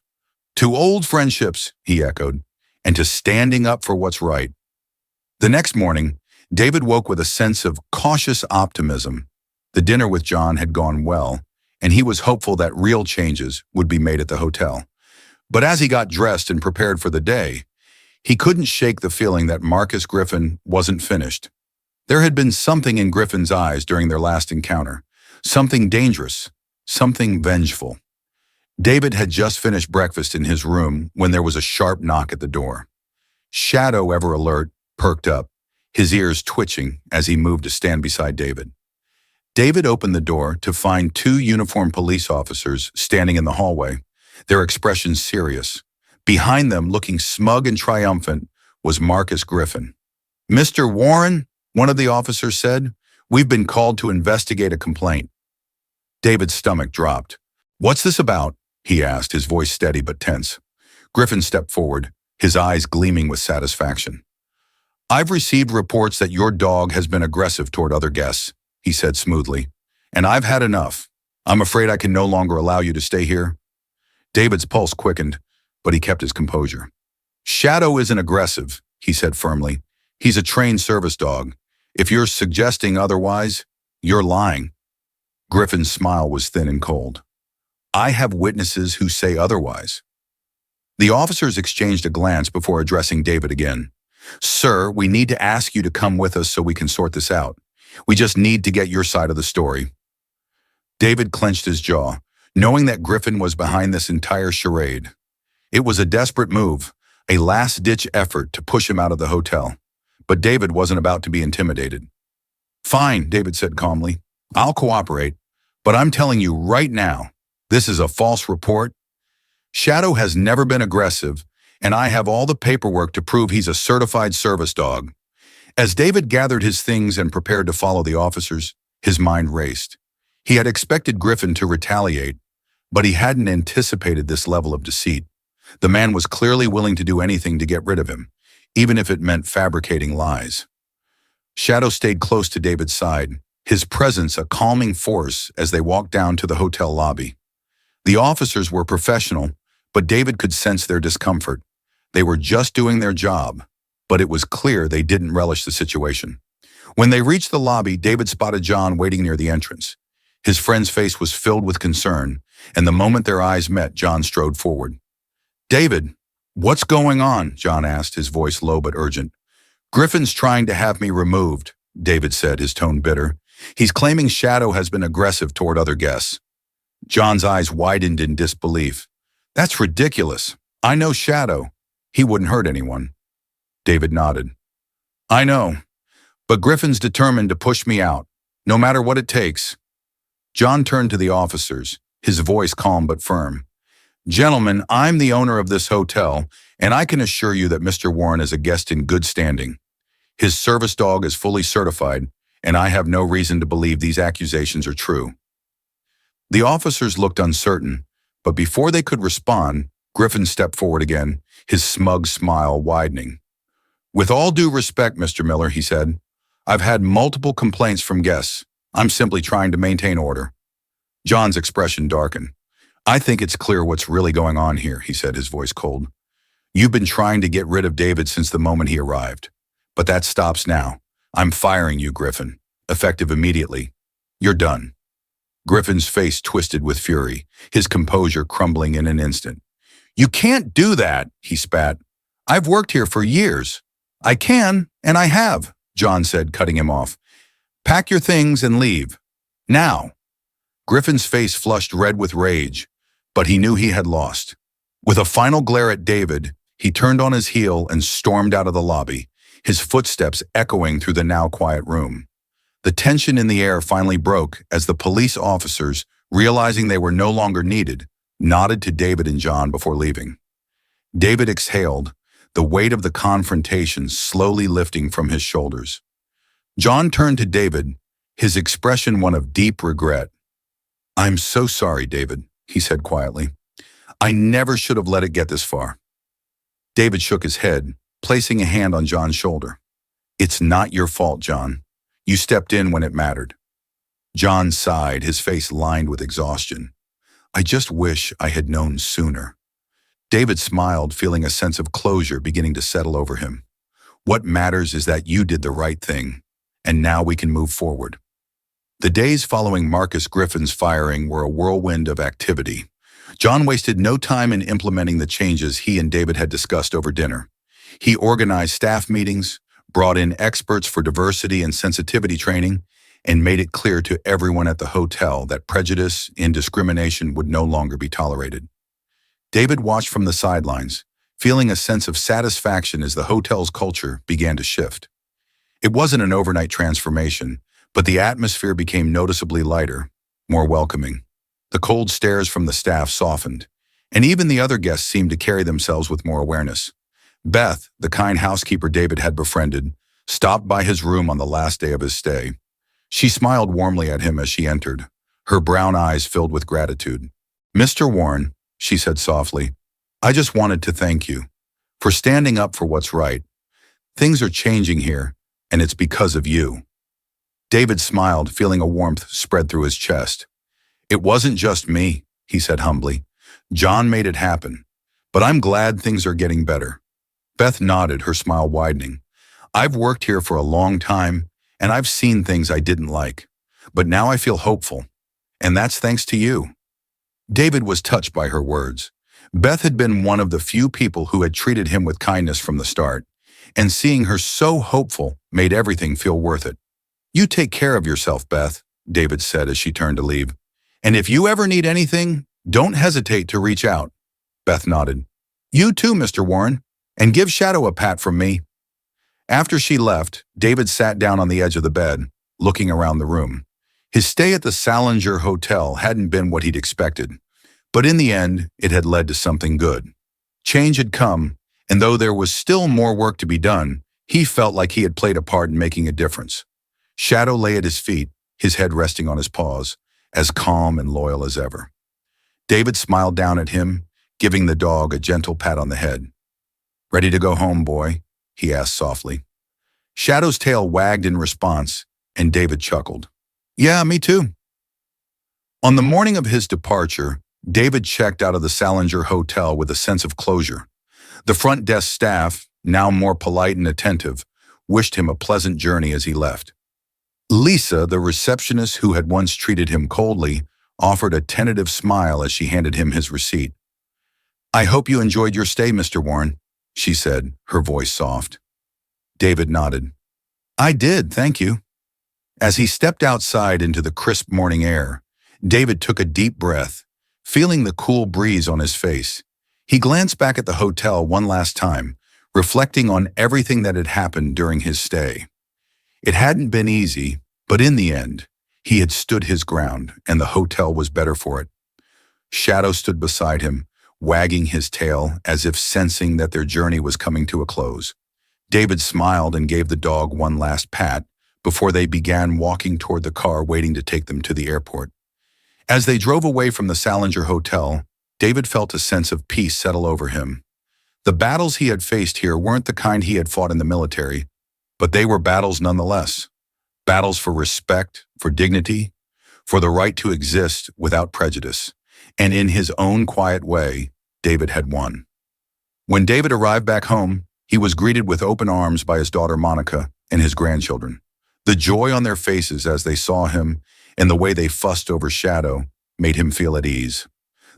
"To old friendships," he echoed, "and to standing up for what's right." The next morning, David woke with a sense of cautious optimism. The dinner with John had gone well, and he was hopeful that real changes would be made at the hotel. But as he got dressed and prepared for the day, he couldn't shake the feeling that Marcus Griffin wasn't finished. There had been something in Griffin's eyes during their last encounter, something dangerous, something vengeful. David had just finished breakfast in his room when there was a sharp knock at the door. Shadow, ever alert, perked up, his ears twitching as he moved to stand beside David. David opened the door to find two uniformed police officers standing in the hallway, their expressions serious. Behind them, looking smug and triumphant, was Marcus Griffin. "Mr. Warren," one of the officers said, "we've been called to investigate a complaint." David's stomach dropped. "What's this about?" he asked, his voice steady but tense. Griffin stepped forward, his eyes gleaming with satisfaction. "I've received reports that your dog has been aggressive toward other guests," he said smoothly, "and I've had enough. I'm afraid I can no longer allow you to stay here." David's pulse quickened, but he kept his composure. "Shadow isn't aggressive," he said firmly. "He's a trained service dog. If you're suggesting otherwise, you're lying." Griffin's smile was thin and cold. "I have witnesses who say otherwise." The officers exchanged a glance before addressing David again. "Sir, we need to ask you to come with us so we can sort this out. We just need to get your side of the story." David clenched his jaw, knowing that Griffin was behind this entire charade. It was a desperate move, a last-ditch effort to push him out of the hotel. But David wasn't about to be intimidated. "Fine," David said calmly. "I'll cooperate, but I'm telling you right now, this is a false report. Shadow has never been aggressive, and I have all the paperwork to prove he's a certified service dog." As David gathered his things and prepared to follow the officers, his mind raced. He had expected Griffin to retaliate, but he hadn't anticipated this level of deceit. The man was clearly willing to do anything to get rid of him, even if it meant fabricating lies. Shadow stayed close to David's side, his presence a calming force as they walked down to the hotel lobby. The officers were professional, but David could sense their discomfort. They were just doing their job, but it was clear they didn't relish the situation. When they reached the lobby, David spotted John waiting near the entrance. His friend's face was filled with concern, and the moment their eyes met, John strode forward. "David, what's going on?" John asked, his voice low but urgent. "Griffin's trying to have me removed," David said, his tone bitter. "He's claiming Shadow has been aggressive toward other guests." John's eyes widened in disbelief. "That's ridiculous. I know Shadow. He wouldn't hurt anyone." David nodded. "I know, but Griffin's determined to push me out, no matter what it takes." John turned to the officers, his voice calm but firm. "Gentlemen, I'm the owner of this hotel, and I can assure you that Mr. Warren is a guest in good standing. His service dog is fully certified, and I have no reason to believe these accusations are true." The officers looked uncertain, but before they could respond, Griffin stepped forward again, his smug smile widening. "With all due respect, Mr. Miller," he said, "I've had multiple complaints from guests. I'm simply trying to maintain order." John's expression darkened. "I think it's clear what's really going on here," he said, his voice cold. "You've been trying to get rid of David since the moment he arrived. But that stops now. I'm firing you, Griffin, effective immediately. You're done." Griffin's face twisted with fury, his composure crumbling in an instant. "You can't do that," he spat. "I've worked here for years." "I can, and I have," John said, cutting him off. "Pack your things and leave. Now." Griffin's face flushed red with rage, but he knew he had lost. With a final glare at David, he turned on his heel and stormed out of the lobby, his footsteps echoing through the now quiet room. The tension in the air finally broke as the police officers, realizing they were no longer needed, nodded to David and John before leaving. David exhaled, the weight of the confrontation slowly lifting from his shoulders. John turned to David, his expression one of deep regret. "I'm so sorry, David," he said quietly. "I never should have let it get this far." David shook his head, placing a hand on John's shoulder. "It's not your fault, John. You stepped in when it mattered." John sighed, his face lined with exhaustion. "I just wish I had known sooner." David smiled, feeling a sense of closure beginning to settle over him. "What matters is that you did the right thing, and now we can move forward." The days following Marcus Griffin's firing were a whirlwind of activity. John wasted no time in implementing the changes he and David had discussed over dinner. He organized staff meetings, brought in experts for diversity and sensitivity training, and made it clear to everyone at the hotel that prejudice and discrimination would no longer be tolerated. David watched from the sidelines, feeling a sense of satisfaction as the hotel's culture began to shift. It wasn't an overnight transformation, but the atmosphere became noticeably lighter, more welcoming. The cold stares from the staff softened, and even the other guests seemed to carry themselves with more awareness. Beth, the kind housekeeper David had befriended, stopped by his room on the last day of his stay. She smiled warmly at him as she entered, her brown eyes filled with gratitude. "Mr. Warren," she said softly, "I just wanted to thank you for standing up for what's right. Things are changing here, and it's because of you." David smiled, feeling a warmth spread through his chest. "It wasn't just me," he said humbly. "John made it happen, but I'm glad things are getting better." Beth nodded, her smile widening. "I've worked here for a long time, and I've seen things I didn't like, but now I feel hopeful, and that's thanks to you." David was touched by her words. Beth had been one of the few people who had treated him with kindness from the start, and seeing her so hopeful made everything feel worth it. "You take care of yourself, Beth," David said as she turned to leave. "And if you ever need anything, don't hesitate to reach out." Beth nodded. "You too, Mr. Warren, and give Shadow a pat from me." After she left, David sat down on the edge of the bed, looking around the room. His stay at the Salinger Hotel hadn't been what he'd expected, but in the end, it had led to something good. Change had come, and though there was still more work to be done, he felt like he had played a part in making a difference. Shadow lay at his feet, his head resting on his paws, as calm and loyal as ever. David smiled down at him, giving the dog a gentle pat on the head. "Ready to go home, boy?" he asked softly. Shadow's tail wagged in response, and David chuckled. "Yeah, me too." On the morning of his departure, David checked out of the Salinger Hotel with a sense of closure. The front desk staff, now more polite and attentive, wished him a pleasant journey as he left. Lisa, the receptionist who had once treated him coldly, offered a tentative smile as she handed him his receipt. "I hope you enjoyed your stay, Mr. Warren," she said, her voice soft. David nodded. "I did, thank you." As he stepped outside into the crisp morning air, David took a deep breath, feeling the cool breeze on his face. He glanced back at the hotel one last time, reflecting on everything that had happened during his stay. It hadn't been easy, but in the end, he had stood his ground, and the hotel was better for it. Shadow stood beside him, wagging his tail as if sensing that their journey was coming to a close. David smiled and gave the dog one last pat before they began walking toward the car waiting to take them to the airport. As they drove away from the Salinger Hotel, David felt a sense of peace settle over him. The battles he had faced here weren't the kind he had fought in the military, but they were battles nonetheless. Battles for respect, for dignity, for the right to exist without prejudice. And in his own quiet way, David had won. When David arrived back home, he was greeted with open arms by his daughter Monica and his grandchildren. The joy on their faces as they saw him and the way they fussed over Shadow made him feel at ease.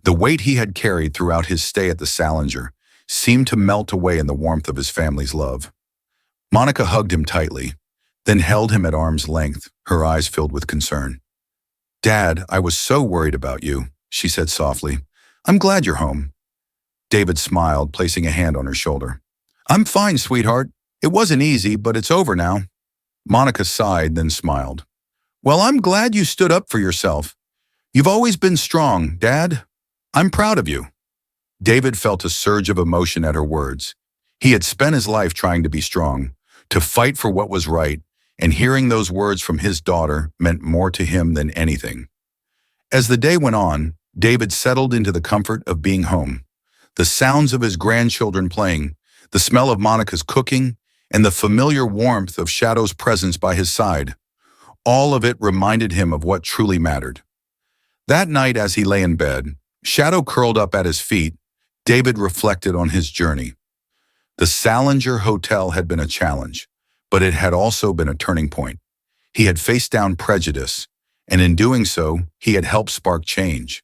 The weight he had carried throughout his stay at the Salinger seemed to melt away in the warmth of his family's love. Monica hugged him tightly, then held him at arm's length, her eyes filled with concern. "Dad, I was so worried about you," she said softly. "I'm glad you're home." David smiled, placing a hand on her shoulder. "I'm fine, sweetheart. It wasn't easy, but it's over now." Monica sighed, then smiled. "Well, I'm glad you stood up for yourself. You've always been strong, Dad. I'm proud of you." David felt a surge of emotion at her words. He had spent his life trying to be strong, to fight for what was right, and hearing those words from his daughter meant more to him than anything. As the day went on, David settled into the comfort of being home. The sounds of his grandchildren playing, the smell of Monica's cooking, and the familiar warmth of Shadow's presence by his side. All of it reminded him of what truly mattered. That night as he lay in bed, Shadow curled up at his feet, David reflected on his journey. The Salinger Hotel had been a challenge, but it had also been a turning point. He had faced down prejudice, and in doing so, he had helped spark change.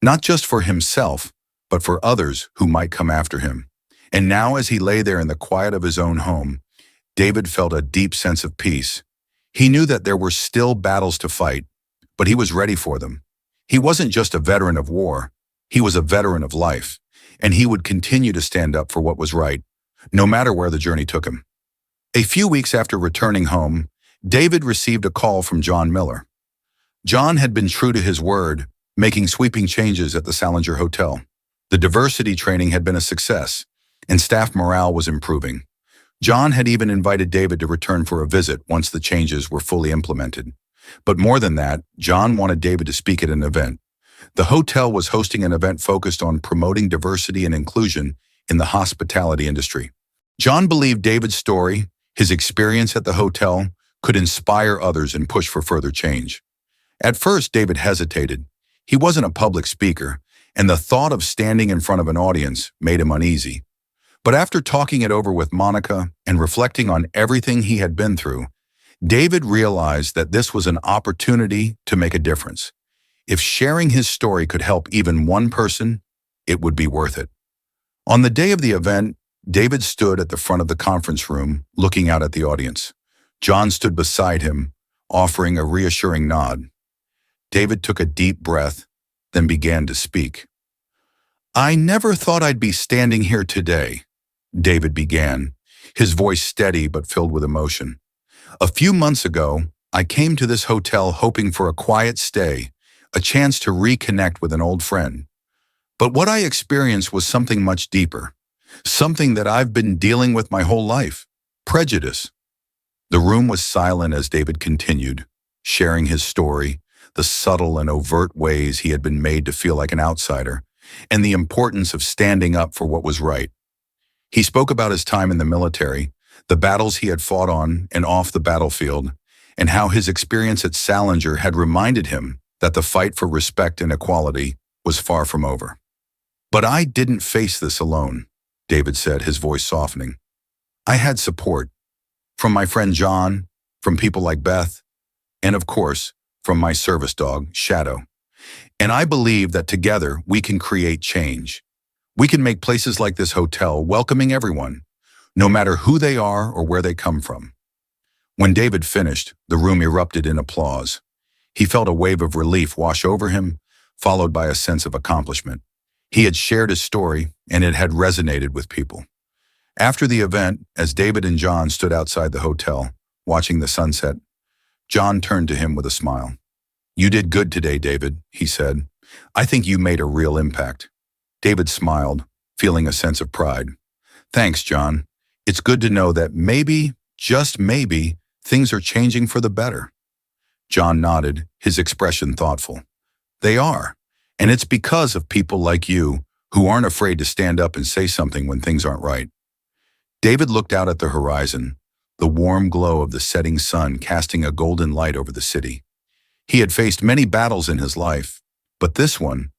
Not just for himself, but for others who might come after him. And now as he lay there in the quiet of his own home, David felt a deep sense of peace. He knew that there were still battles to fight, but he was ready for them. He wasn't just a veteran of war, he was a veteran of life, and he would continue to stand up for what was right, no matter where the journey took him. A few weeks after returning home, David received a call from John Miller. John had been true to his word, making sweeping changes at the Salinger Hotel. The diversity training had been a success, and staff morale was improving. John had even invited David to return for a visit once the changes were fully implemented. But more than that, John wanted David to speak at an event. The hotel was hosting an event focused on promoting diversity and inclusion in the hospitality industry. John believed David's story, his experience at the hotel, could inspire others and push for further change. At first, David hesitated. He wasn't a public speaker, and the thought of standing in front of an audience made him uneasy. But after talking it over with Monica and reflecting on everything he had been through, David realized that this was an opportunity to make a difference. If sharing his story could help even one person, it would be worth it. On the day of the event, David stood at the front of the conference room, looking out at the audience. John stood beside him, offering a reassuring nod. David took a deep breath, then began to speak. "I never thought I'd be standing here today," David began, his voice steady but filled with emotion. "A few months ago, I came to this hotel hoping for a quiet stay, a chance to reconnect with an old friend. But what I experienced was something much deeper, something that I've been dealing with my whole life: prejudice." The room was silent as David continued, sharing his story, the subtle and overt ways he had been made to feel like an outsider, and the importance of standing up for what was right. He spoke about his time in the military, the battles he had fought on and off the battlefield, and how his experience at Salinger had reminded him that the fight for respect and equality was far from over. "But I didn't face this alone," David said, his voice softening. "I had support. From my friend John, from people like Beth, and of course, from my service dog, Shadow. And I believe that together we can create change. We can make places like this hotel welcoming everyone, no matter who they are or where they come from." When David finished, the room erupted in applause. He felt a wave of relief wash over him, followed by a sense of accomplishment. He had shared his story, and it had resonated with people. After the event, as David and John stood outside the hotel, watching the sunset, John turned to him with a smile. "You did good today, David," he said. "I think you made a real impact." David smiled, feeling a sense of pride. "Thanks, John. It's good to know that maybe, just maybe, things are changing for the better." John nodded, his expression thoughtful. "They are, and it's because of people like you who aren't afraid to stand up and say something when things aren't right." David looked out at the horizon, the warm glow of the setting sun casting a golden light over the city. He had faced many battles in his life, but this one,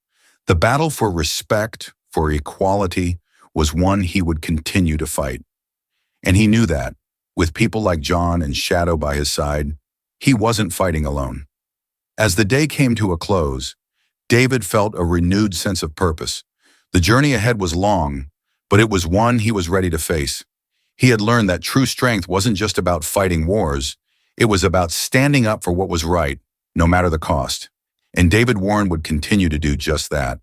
the battle for respect, for equality, was one he would continue to fight. And he knew that, with people like John and Shadow by his side, he wasn't fighting alone. As the day came to a close, David felt a renewed sense of purpose. The journey ahead was long, but it was one he was ready to face. He had learned that true strength wasn't just about fighting wars, it was about standing up for what was right, no matter the cost. And David Warren would continue to do just that.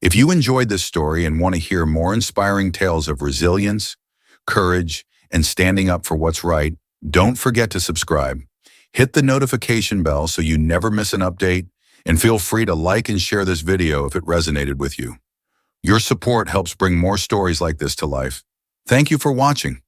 If you enjoyed this story and want to hear more inspiring tales of resilience, courage, and standing up for what's right, don't forget to subscribe. Hit the notification bell so you never miss an update, and feel free to like and share this video if it resonated with you. Your support helps bring more stories like this to life. Thank you for watching.